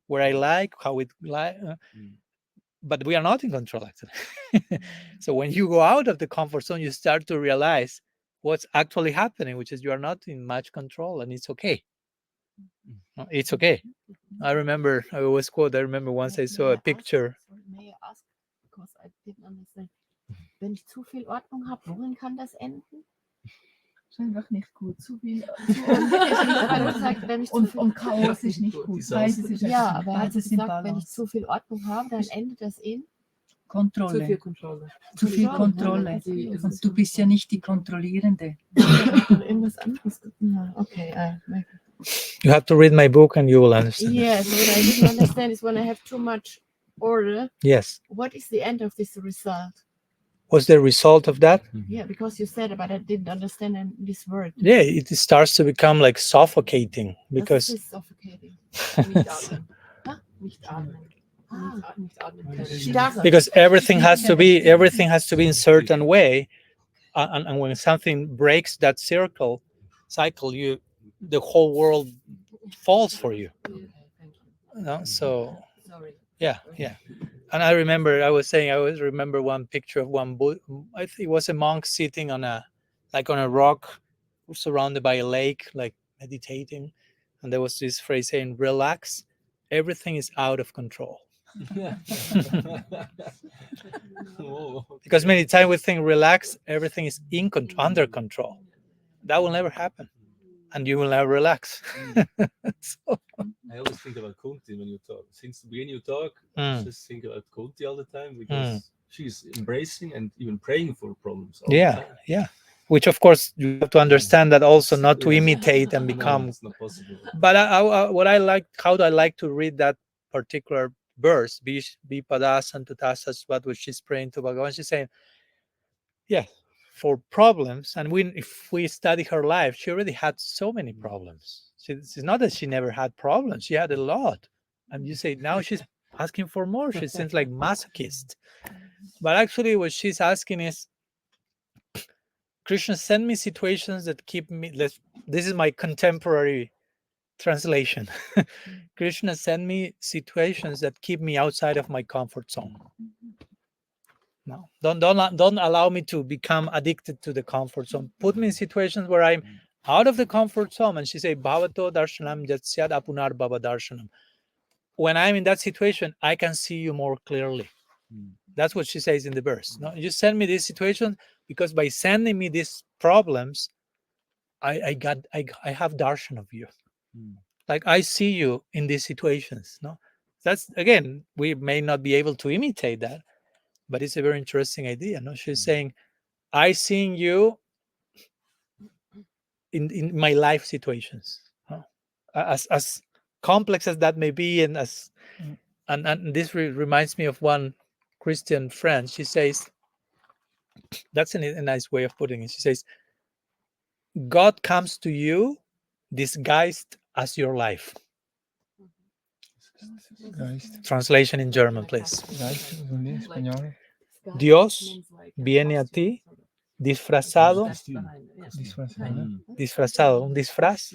Speaker 1: where I like, how it like, but we are not in control actually. So when you go out of the comfort zone, you start to realize what's actually happening, which is you are not in much control, and it's okay. It's okay. I remember, I always quote, I remember once I saw a picture.
Speaker 7: May I ask, because I didn't understand. Wenn ich zu viel Ordnung habe, worin kann das enden?
Speaker 5: Ist einfach nicht gut. Zu viel und Chaos ist nicht gut. Beides ist
Speaker 7: Ja, aber er hat
Speaker 5: beides im
Speaker 7: gesagt, wenn ich
Speaker 5: Balance.
Speaker 7: zu viel Ordnung habe, dann endet das in
Speaker 8: Kontrolle.
Speaker 2: Zu viel Kontrolle.
Speaker 8: Zu viel Kontrolle. Und du bist ja nicht die Kontrollierende.
Speaker 7: irgendwas anderes. Ja, okay.
Speaker 1: You have to read my book and you will understand.
Speaker 7: Yes, what I didn't understand is when I have too much order,
Speaker 1: Yes.
Speaker 7: what is the end of this result?
Speaker 1: What's the result of that?
Speaker 7: Yeah, because you said, but I didn't understand this word.
Speaker 1: Yeah, it starts to become like suffocating,
Speaker 7: Das
Speaker 1: because
Speaker 7: ist suffocating.
Speaker 2: Nicht atmen.
Speaker 7: Huh?
Speaker 2: Nicht atmen. Nicht atmen können.
Speaker 7: Stark.
Speaker 1: because everything has to be in a certain way, and when something breaks that cycle, the whole world falls for you.
Speaker 2: Okay, thank you.
Speaker 1: No? So
Speaker 2: Sorry.
Speaker 1: yeah. And I always remember one picture of one I think it was a monk sitting on a rock, surrounded by a lake, like meditating, and there was this phrase saying, "Relax, everything is out of control." Because many times we think, relax, everything is under control. That will never happen, and you will never relax. So,
Speaker 6: I always think about Kunti when you talk. Since the beginning you talk, I
Speaker 1: Mm.
Speaker 6: just think about Kunti all the time, because she's embracing and even praying for problems. All the
Speaker 1: yeah,
Speaker 6: time.
Speaker 1: yeah. Which, of course, you have to understand that also, not to imitate and
Speaker 6: No,
Speaker 1: become.
Speaker 6: it's not possible.
Speaker 1: But how do I like to read that particular verse? Bipada Santutasas, what was she's praying to Bhagavan? She's saying, yeah, for problems. And if we study her life, she already had so many problems. It's not that she never had problems; she had a lot. And you say now she's asking for more. She seems like masochist. But actually, what she's asking is, Krishna, send me situations that keep me. This is my contemporary translation. Krishna, send me situations that keep me outside of my comfort zone. No, don't allow me to become addicted to the comfort zone. Put me in situations where I'm out of the comfort zone. And she said, Bhavato darshanam jatsyad apunar bhava darshanam. When I'm in that situation, I can see you more clearly. That's what she says in the verse. No, you send me this situation, because by sending me these problems, I have darshan of you. Like I see you in these situations. No, that's, again, we may not be able to imitate that, but it's a very interesting idea. No, she's saying, I seen you in my life situations, no? As complex as that may be, and and this reminds me of one Christian friend. She says, that's a nice way of putting it. She says, God comes to you disguised as your life. Translation in German, please. Dios viene a ti disfrazado, un disfraz.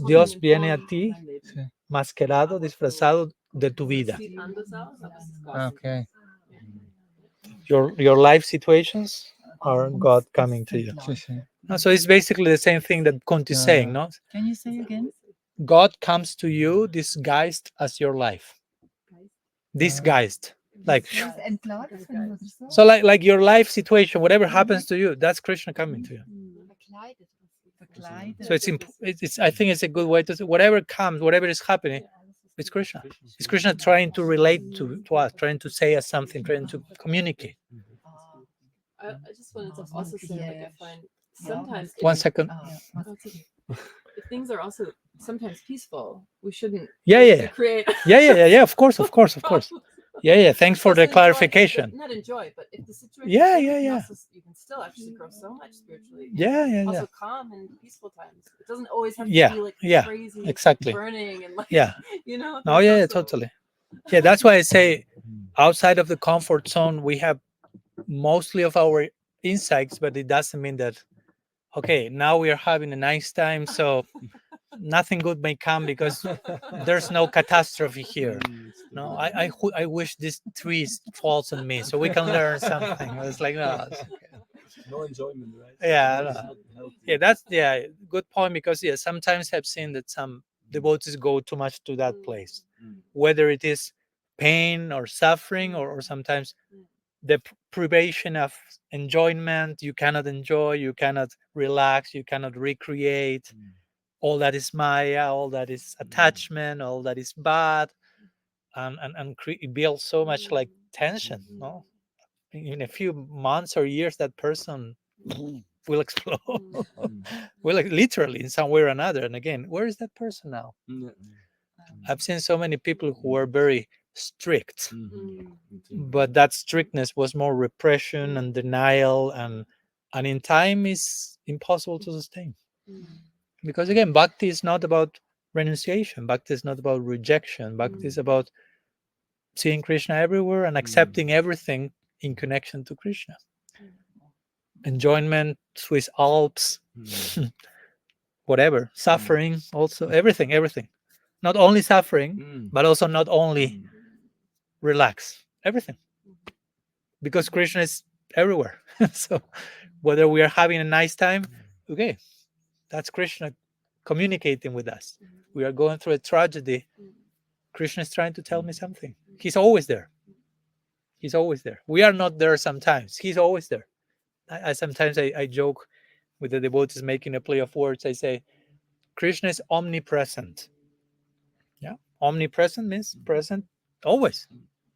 Speaker 1: Dios viene a ti mascarado, disfrazado de tu vida.
Speaker 4: Okay.
Speaker 1: Your life situations are God coming to you. So it's basically the same thing that Conti is saying, no?
Speaker 8: Can you say again?
Speaker 1: God comes to you disguised as your life. Disguised. Like, so like your life situation, whatever happens to you, that's Krishna coming to you. So it's I think it's a good way to say, whatever comes, whatever is happening, It's Krishna. It's Krishna trying to relate to us, trying to say us something, trying to communicate.
Speaker 2: I just wanted to also say, like, I find sometimes
Speaker 1: One second.
Speaker 2: if things are also sometimes peaceful, we shouldn't
Speaker 1: Yeah.
Speaker 2: create
Speaker 1: Yeah. Of course. Yeah. Thanks for the
Speaker 2: Also
Speaker 1: clarification.
Speaker 2: not enjoy, but if the situation
Speaker 1: Yeah,
Speaker 2: is good,
Speaker 1: yeah.
Speaker 2: you can still actually grow so much spiritually.
Speaker 1: Yeah.
Speaker 2: Also calm and peaceful times. It doesn't always have to
Speaker 1: Yeah,
Speaker 2: be like
Speaker 1: yeah,
Speaker 2: crazy,
Speaker 1: exactly.
Speaker 2: burning and like
Speaker 1: Yeah.
Speaker 2: you know.
Speaker 1: No,
Speaker 2: there's
Speaker 1: yeah,
Speaker 2: also-
Speaker 1: totally. Yeah, that's why I say outside of the comfort zone, we have mostly of our insights, but it doesn't mean that, okay, now we are having a nice time, so nothing good may come because there's no catastrophe here. No, I wish this tree falls on me so we can learn something. It's like, no, it's okay.
Speaker 6: No enjoyment, right?
Speaker 1: Yeah,
Speaker 6: It's
Speaker 1: no.
Speaker 6: not healthy.
Speaker 1: Yeah, that's good point, because sometimes I've seen that some devotees go too much to that place, whether it is pain or suffering, or sometimes the privation of enjoyment. You cannot enjoy, you cannot relax, you cannot recreate. All that is maya, all that is attachment, all that is bad, and it builds so much like tension. No, in a few months or years, that person will explode. Well, like, literally in some way or another. And again, where is that person now? I've seen so many people who were very strict, but that strictness was more repression and denial, and in time is impossible to sustain. Because again, bhakti is not about renunciation. Bhakti is not about rejection. Bhakti is about seeing Krishna everywhere and accepting everything in connection to Krishna. Enjoyment, Swiss Alps, whatever, suffering, also everything. Not only suffering, but also not only relax, everything. Because Krishna is everywhere. So whether we are having a nice time, okay, that's Krishna communicating with us. We are going through a tragedy, Krishna is trying to tell me something. He's always there. We are not there sometimes. He's always there. I sometimes I joke with the devotees, making a play of words. I say Krishna is omnipresent. Yeah, omnipresent means present always,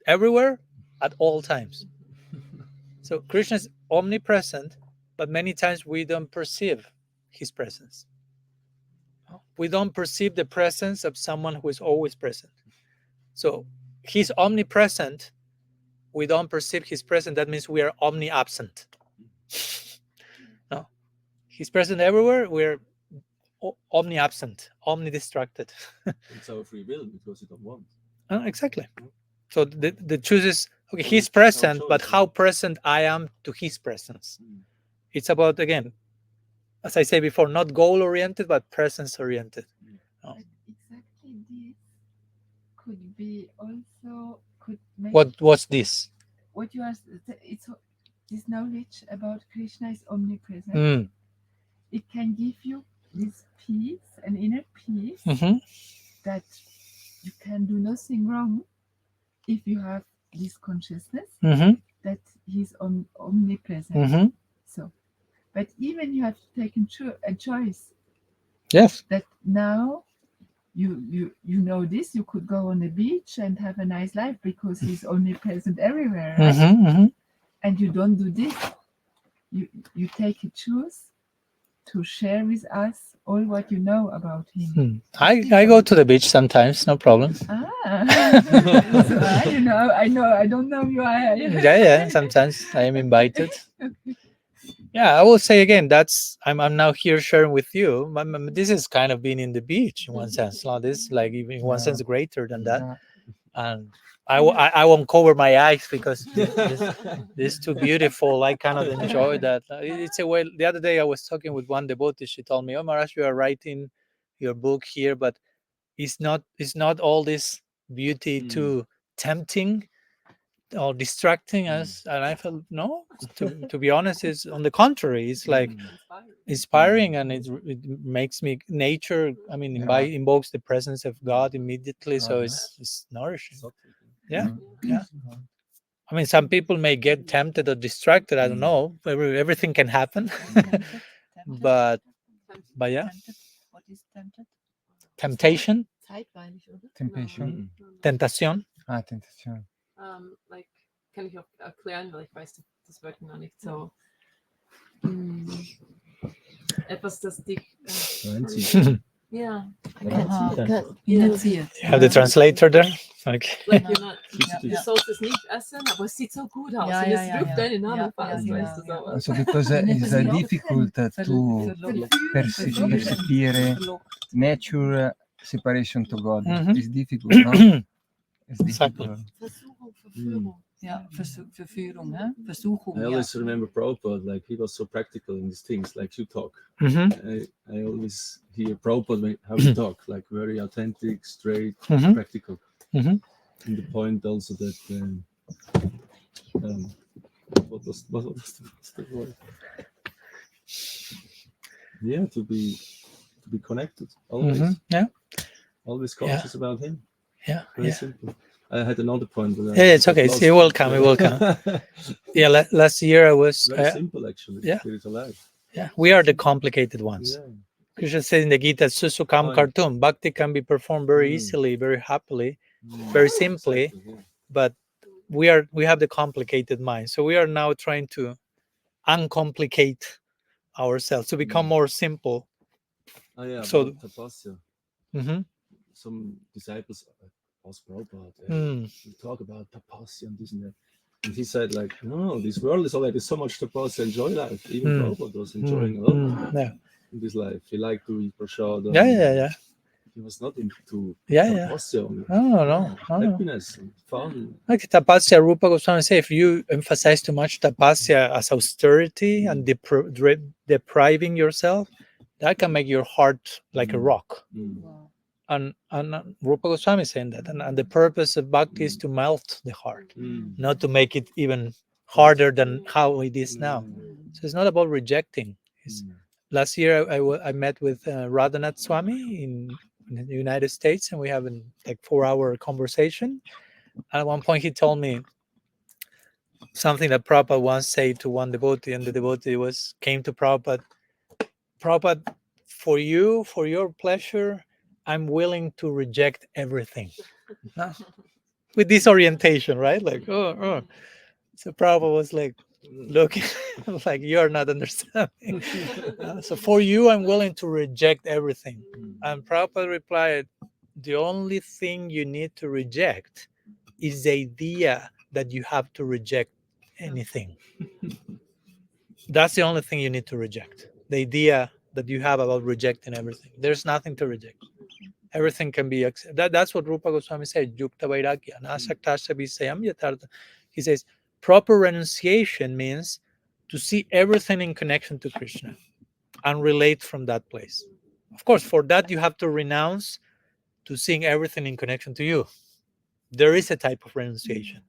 Speaker 1: everywhere, at all times. So Krishna is omnipresent, but many times we don't perceive his presence. We don't perceive the presence of someone who is always present. So he's omnipresent. We don't perceive his presence. That means we are omni-absent. No, he's present everywhere. We're omni-absent, omni-distracted.
Speaker 6: It's our free will because we don't want.
Speaker 1: Exactly. So the choice is, okay, he's present, but how present I am to his presence. It's about, again, as I say before, not goal-oriented, but presence-oriented.
Speaker 5: But exactly this could be also make
Speaker 1: What's this?
Speaker 5: what you are. It's this knowledge about Krishna is omnipresent. It can give you this peace, an inner peace, that you can do nothing wrong if you have this consciousness that he's omnipresent. So, but even you have taken a choice.
Speaker 1: Yes.
Speaker 5: That now you know this, you could go on the beach and have a nice life because he's omnipresent everywhere, right? And you don't do this. You take a choice to share with us all what you know about him.
Speaker 1: I go to the beach sometimes, no problem.
Speaker 5: So I don't know you.
Speaker 1: Yeah, sometimes I am invited. Yeah, I will say again, that's I'm now here sharing with you. This is kind of being in the beach in one sense. Now this is like even in one sense greater than that. And I won't cover my eyes because this is too beautiful. I cannot enjoy that. It's a way. The other day I was talking with one devotee. She told me, "Oh, Maharaj, you are writing your book here, but it's not all this beauty too tempting or distracting us?" And I felt, no, to be honest, it's on the contrary. It's like inspiring, and it makes me nature. I mean, invokes the presence of God immediately, so it's nourishing. Yeah. I mean, some people may get tempted or distracted. I don't know. Everything can happen. But yeah.
Speaker 8: What is tempted?
Speaker 1: Temptation.
Speaker 8: zeitweilig, oder?
Speaker 4: Temptation.
Speaker 1: Tentación.
Speaker 4: Ah, Tentation.
Speaker 2: Like, kann ich auch erklären, weil ich weiß das Wort noch nicht so. Etwas, das dich. Ja.
Speaker 8: Initiiert.
Speaker 1: You have the translator there. Okay.
Speaker 2: Like you're not,
Speaker 8: Ja.
Speaker 2: du sollst es nicht essen, aber es sieht so gut aus.
Speaker 8: Ja,
Speaker 2: und
Speaker 8: ja,
Speaker 2: es
Speaker 8: ja,
Speaker 2: wirft
Speaker 8: ja.
Speaker 2: deinen Namen
Speaker 8: Ja,
Speaker 2: fast,
Speaker 8: ja,
Speaker 2: weißt du,
Speaker 8: ja.
Speaker 2: sowas.
Speaker 4: Also because it's difficult to percepire nature separation to God. It's difficult, no? It's difficult.
Speaker 2: Versuchung, Verführung.
Speaker 8: Ja, Verführung, hè? Versuchung.
Speaker 6: I
Speaker 8: Ja.
Speaker 6: always remember Prabhupada, like he was so practical in these things, like you talk. I always hear Prabhupada how you talk, like very authentic, straight, practical. And the point also that what was the word? Yeah, to be connected always.
Speaker 1: Yeah.
Speaker 6: Always conscious about him.
Speaker 1: Yeah.
Speaker 6: Very simple. I had another point, but
Speaker 1: Yeah, it's okay. It will come. It will come. Yeah. Last year I was.
Speaker 6: Very simple, actually.
Speaker 1: Yeah.
Speaker 6: Spiritual life.
Speaker 1: Yeah. We are the complicated ones.
Speaker 6: Yeah.
Speaker 1: Krishna says in the Gita, Susukam Kartum, Bhakti can be performed very easily, very happily, very simply,
Speaker 6: Exactly, yeah.
Speaker 1: but we have the complicated mind. So we are now trying to uncomplicate ourselves to become more simple.
Speaker 6: Oh yeah,
Speaker 1: So-
Speaker 6: about tapasya.
Speaker 1: Mhm.
Speaker 6: Some disciples asked Prabhupada,
Speaker 1: Mm.
Speaker 6: we talk about tapasya and this and that. And he said, like, no, this world is already so much tapasya, enjoy life. Even Prabhupada was enjoying a lot
Speaker 1: Yeah.
Speaker 6: in this life. He liked to eat prasada.
Speaker 1: Yeah.
Speaker 6: He was not into
Speaker 1: Yeah.
Speaker 6: tapasya only.
Speaker 1: No.
Speaker 6: Happiness and fun.
Speaker 1: Like tapasya, Rupa Goswami say, if you emphasize too much tapasya as austerity and depriving yourself, that can make your heart like a rock. And Rupa Goswami is saying that. And the purpose of bhakti is to melt the heart, not to make it even harder than how it is now. So it's not about rejecting. Last year, I met with Radhanath Swami in the United States, and we have a 4-hour conversation. And at one point, he told me something that Prabhupada once said to one devotee, and the devotee came to Prabhupada, for you, for your pleasure, I'm willing to reject everything. With this orientation, right? Like, oh. So Prabhupada was like, look, like you're not understanding. So for you, I'm willing to reject everything. And Prabhupada replied, the only thing you need to reject is the idea that you have to reject anything. That's the only thing you need to reject. The idea that you have about rejecting everything. There's nothing to reject. Everything can be accepted. That's what Rupa Goswami said. Yukta Vairagya. Nasaktasya Visayam Yatartha. He says, proper renunciation means to see everything in connection to Krishna and relate from that place. Of course, for that, you have to renounce to seeing everything in connection to you. There is a type of renunciation,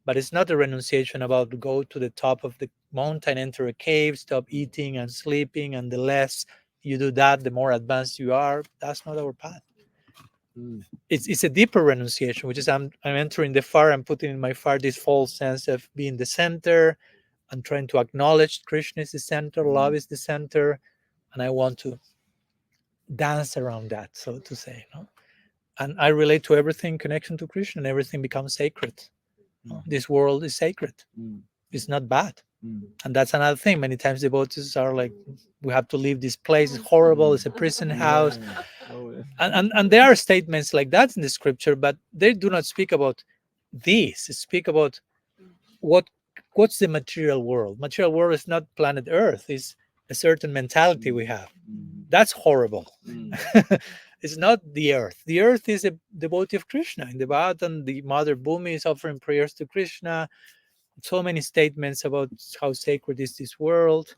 Speaker 1: but it's not a renunciation about go to the top of the mountain, enter a cave, stop eating and sleeping, and the less you do that, the more advanced you are. That's not our path. It's a deeper renunciation, which is I'm entering the fire, I'm putting in my fire this false sense of being the center and trying to acknowledge Krishna is the center, love is the center, and I want to dance around that, so to say. No? And I relate to everything in connection to Krishna, and everything becomes sacred. No? This world is sacred. It's not bad. And that's another thing. Many times devotees are like, we have to leave this place. It's horrible. It's a prison house. And there are statements like that in the scripture, but they do not speak about this. They speak about what's the material world. Material world is not planet Earth. It's a certain mentality we have. That's horrible. It's not the earth. The earth is a devotee of Krishna. In the Bhagavatam, the mother Bhumi is offering prayers to Krishna. So many statements about how sacred is this world.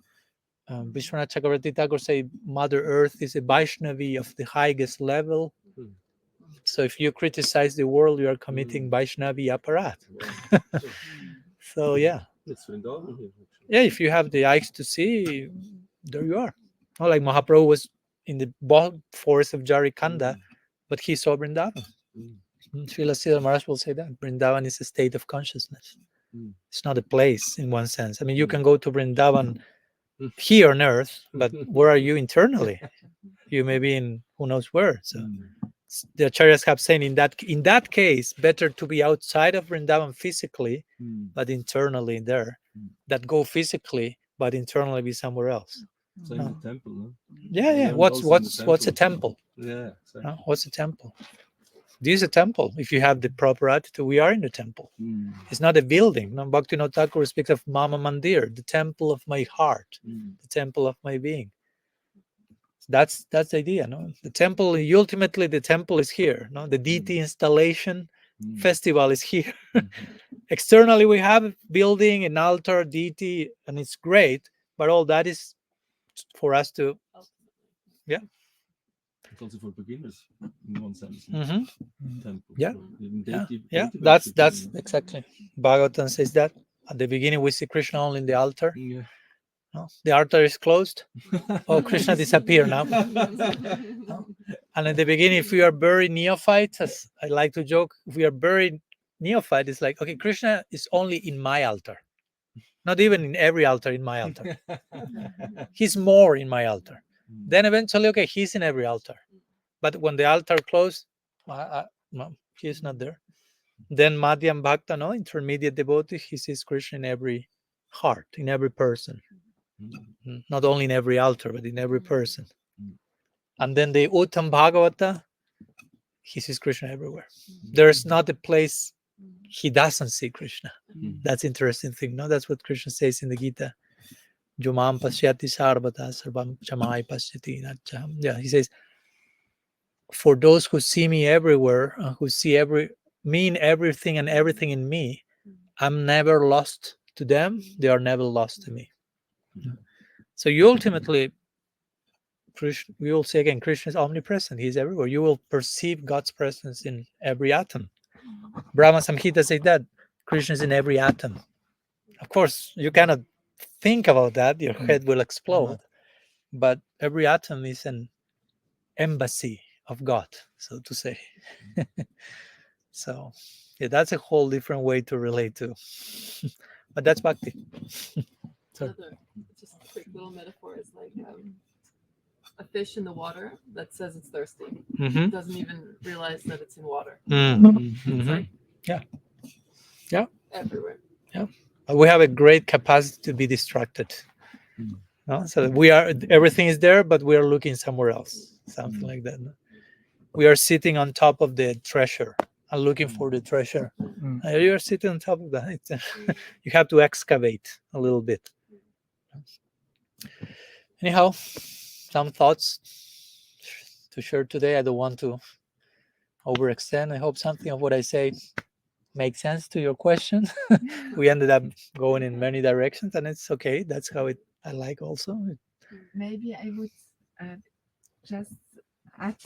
Speaker 1: Vishwanath Chakravarti Thakur say Mother Earth is a Vaishnavi of the highest level. So if you criticize the world, you are committing Vaishnavi aparat. So yeah. If you have the eyes to see, there you are. Not like Mahaprabhu was in the forest of Jarikanda, but he saw Vrindavan. Srila Sridhar Maharaj will say that Vrindavan is a state of consciousness. It's not a place in one sense. I mean, you can go to Vrindavan here on earth, but where are you internally? You may be in who knows where. So the acharyas have saying in that case, better to be outside of Vrindavan physically, but internally there, that go physically, but internally be somewhere else.
Speaker 6: So in the temple, no?
Speaker 1: Yeah. What's a temple?
Speaker 6: Yeah, exactly.
Speaker 1: What's a temple? This is a temple. If you have the proper attitude, we are in the temple. It's not a building. No, Bhaktivinoda Thakur speaks of Mama Mandir, the temple of my heart, the temple of my being. That's the idea. No, the temple. Ultimately, the temple is here. No, the deity installation festival is here. Externally, we have a building, an altar, deity, and it's great. But all that is for us to,
Speaker 6: It's also for beginners in one sense. Temple.
Speaker 1: Yeah.
Speaker 6: So
Speaker 1: That's exactly. Bhagavatam says that at the beginning we see Krishna only in the altar.
Speaker 6: Yeah.
Speaker 1: No, the altar is closed. Oh, Krishna disappeared now. No? And at the beginning, if we are very neophytes, as I like to joke, if we are very neophyte, it's like, okay, Krishna is only in my altar, not even in every altar in my altar. He's more in my altar. Then eventually, okay, he's in every altar. But when the altar closed, no, he's not there. Then Madhyam Bhakta, no, intermediate devotee, he sees Krishna in every heart, in every person. Not only in every altar, but in every person. And then the Uttam Bhagavata, he sees Krishna everywhere. There's not a place he doesn't see Krishna. That's interesting thing. No, that's what Krishna says in the Gita. Jumam pasyati sarvata sarvam chamai pasyati nacham. Yeah, he says, for those who see me everywhere, who see me in everything and everything in me, I'm never lost to them. They are never lost to me. So you ultimately, Krishna, we will say again, Krishna is omnipresent. He's everywhere. You will perceive God's presence in every atom. Brahma Samhita says that Krishna is in every atom. Of course, you cannot think about that. Your head will explode. But every atom is an embassy of God, so to say. So, yeah, that's a whole different way to relate to. But that's bhakti.
Speaker 2: Another, just a quick little metaphor is like a fish in the water that says it's thirsty. It doesn't even realize that it's in water. It's like,
Speaker 1: yeah,
Speaker 2: everywhere.
Speaker 1: Yeah, we have a great capacity to be distracted. No? So we are, everything is there, but we are looking somewhere else. Something like that. No? We are sitting on top of the treasure and looking for the treasure. You are sitting on top of that. You have to excavate a little bit. Anyhow, some thoughts to share today. I don't want to overextend. I hope something of what I say makes sense to your question. We ended up going in many directions, and it's okay. That's how I like also.
Speaker 5: Maybe I would just add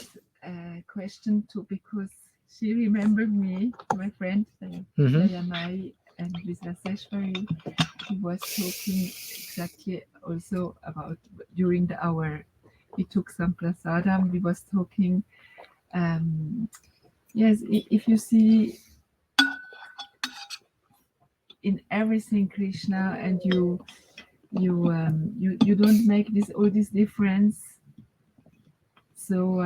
Speaker 5: a question too, because she remembered me, my friend Dayanai and Visvaseshwari. He was talking exactly also about during the hour we took some prasadam. We was talking. Yes, if you see in everything Krishna, and you don't make all this difference. So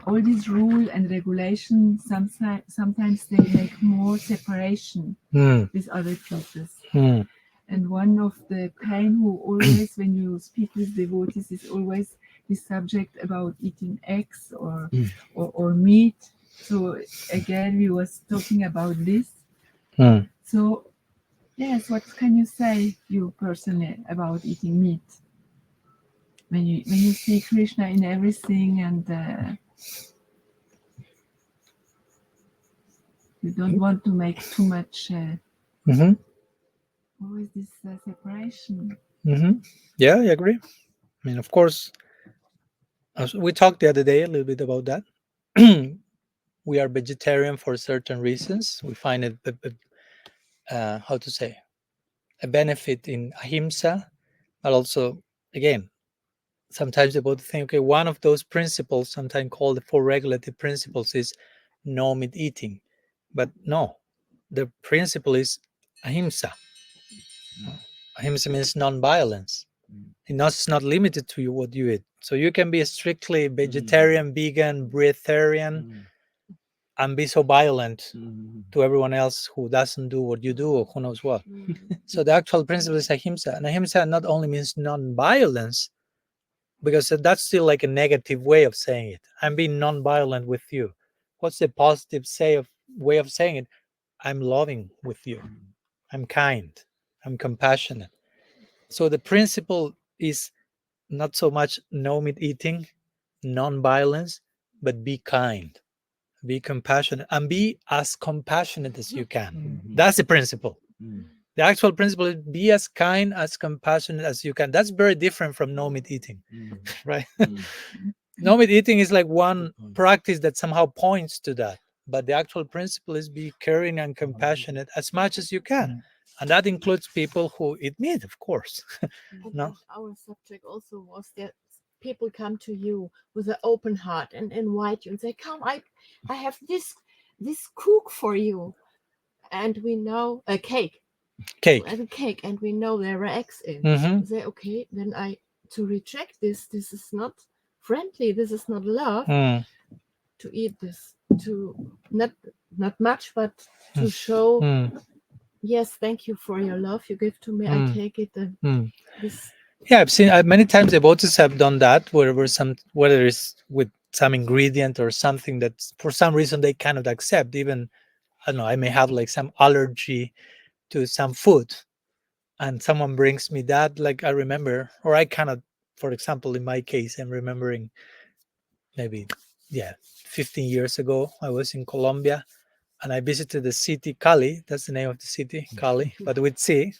Speaker 5: all these rule and regulation sometimes they make more separation with other people. And one of the pain who always, when you speak with devotees, is always this subject about eating eggs or meat. So again, we was talking about this. So yes, what can you say, you personally, about eating meat? When you see Krishna in everything, and you don't want to make too much. Always this separation.
Speaker 1: Yeah, I agree. I mean, of course, we talked the other day a little bit about that. We are vegetarian for certain reasons. We find it, how to say, a benefit in ahimsa, but also, again, sometimes about the thing, okay, one of those principles, sometimes called the four regulative principles, is no meat eating. But no, the principle is ahimsa. Ahimsa means non-violence. It's not limited to you what you eat. So you can be strictly vegetarian, vegan, breatharian, and be so violent to everyone else who doesn't do what you do or who knows what. So the actual principle is ahimsa. And ahimsa not only means non-violence, because that's still like a negative way of saying it. I'm being non-violent with you. What's the positive way of saying it? I'm loving with you. I'm kind. I'm compassionate. So the principle is not so much no meat eating, non-violence, but be kind, be compassionate, and be as compassionate as you can. That's the principle. The actual principle is be as kind, as compassionate as you can. That's very different from no meat eating, right? No meat eating is like one practice that somehow points to that. But the actual principle is be caring and compassionate as much as you can. And that includes people who eat meat, of course. No?
Speaker 7: Our subject also was that people come to you with an open heart and invite you and say, "Come, I have this cook for you," and we know a cake, and we know there are eggs in.
Speaker 1: Mhm.
Speaker 7: Say, okay, then to reject this is not friendly. This is not love.
Speaker 1: Mm.
Speaker 7: To eat this, to not much, but to show. Yes, thank you for your love you give to me. I take it. This.
Speaker 1: Yeah, I've seen many times the devotees have done that, whether it's with some ingredient or something that for some reason they cannot accept. Even I don't know, I may have like some allergy to some food, and someone brings me that. Like I remember, or I cannot. For example, in my case, I'm remembering maybe 15 years ago, I was in Colombia and I visited the city Cali. That's the name of the city, Cali, but with C.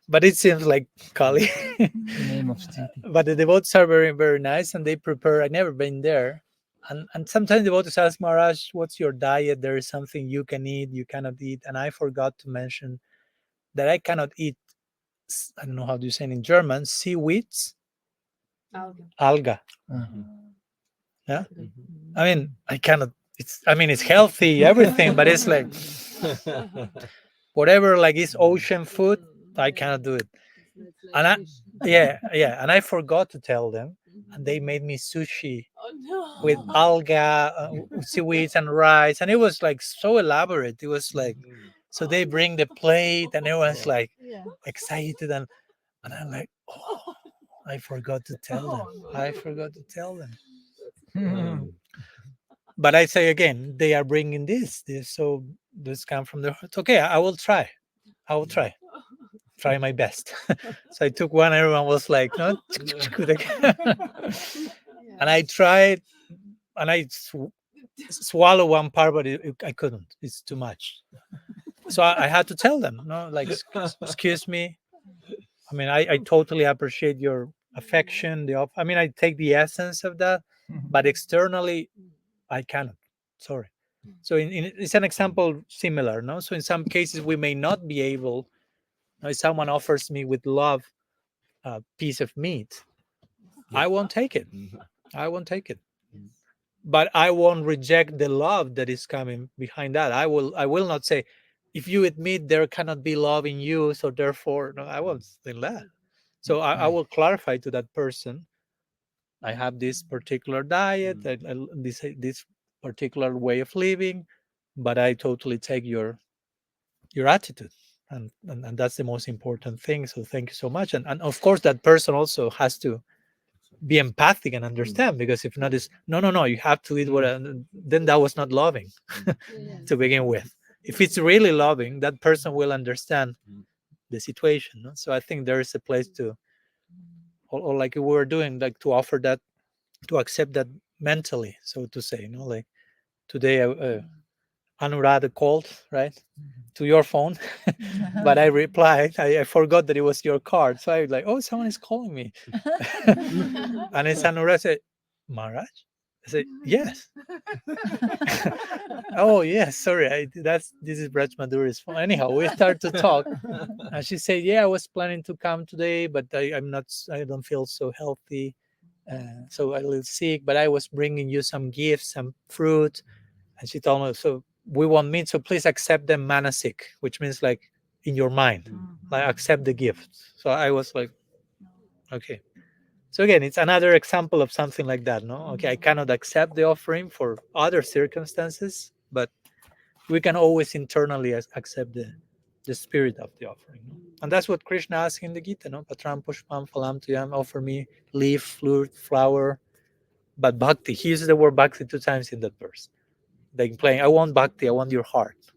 Speaker 1: But it seems like Cali.
Speaker 4: Name of city.
Speaker 1: But the devotees are very, very nice, and they prepare. I've never been there, and sometimes devotees ask Maharaj, "What's your diet? There is something you can eat, you cannot eat." And I forgot to mention that I cannot eat. I don't know how do you say it in German. Seaweeds, alga. Yeah, I mean I cannot. It's healthy, everything, but it's like whatever like is ocean food, I cannot do it. And and I forgot to tell them, and they made me sushi with alga, seaweeds, and rice, and it was like so elaborate. It was like, so they bring the plate, and everyone's like excited, and I'm like, oh, I forgot to tell them. I forgot to tell them. But I say again, they are bringing this, so this come from the heart. Okay, I will try. I will try my best. So I took one. Everyone was like, no, and I tried, and I swallow one part, but I couldn't. It's too much. So I had to tell them, no, like, excuse me. I mean, I totally appreciate your affection. I mean, I take the essence of that, but externally, I cannot. Sorry. So it's an example similar, no? So in some cases, we may not be able. If someone offers me with love a piece of meat, I won't take it. I won't take it. But I won't reject the love that is coming behind that. I will not say, if you admit there cannot be love in you, so therefore, no, I won't say that. So I will clarify to that person, I have this particular diet, this particular way of living, but I totally take your attitude. And that's the most important thing. So thank you so much. And of course, that person also has to be empathic and understand, because if not, it's no, you have to eat what, then that was not loving to begin with. If it's really loving, that person will understand the situation, no? So I think there is a place to, or like we were doing, like to offer that, to accept that mentally, so to say, like today Anurada called, right, to your phone, but I replied, I forgot that it was your card. So I was like, oh, someone is calling me. And it's Anurada. Said, Maharaj? I said, yes. Oh, yes, sorry. This is Braj Madhuri's phone. Anyhow, we start to talk. And she said, yeah, I was planning to come today, but I don't feel so healthy. So I'm a little sick, but I was bringing you some gifts, some fruit. And she told me, so we want meat, so please accept them manasik, which means like in your mind, like accept the gift. So I was like, Okay. So again, it's another example of something like that, no? Okay, I cannot accept the offering for other circumstances, but we can always internally accept the spirit of the offering. No? And that's what Krishna asks in the Gita, no? Patram pushpam phalam tuyam, offer me leaf, flute, flower, but bhakti. He uses the word bhakti 2 times in that verse. Like playing, I want bhakti, I want your heart.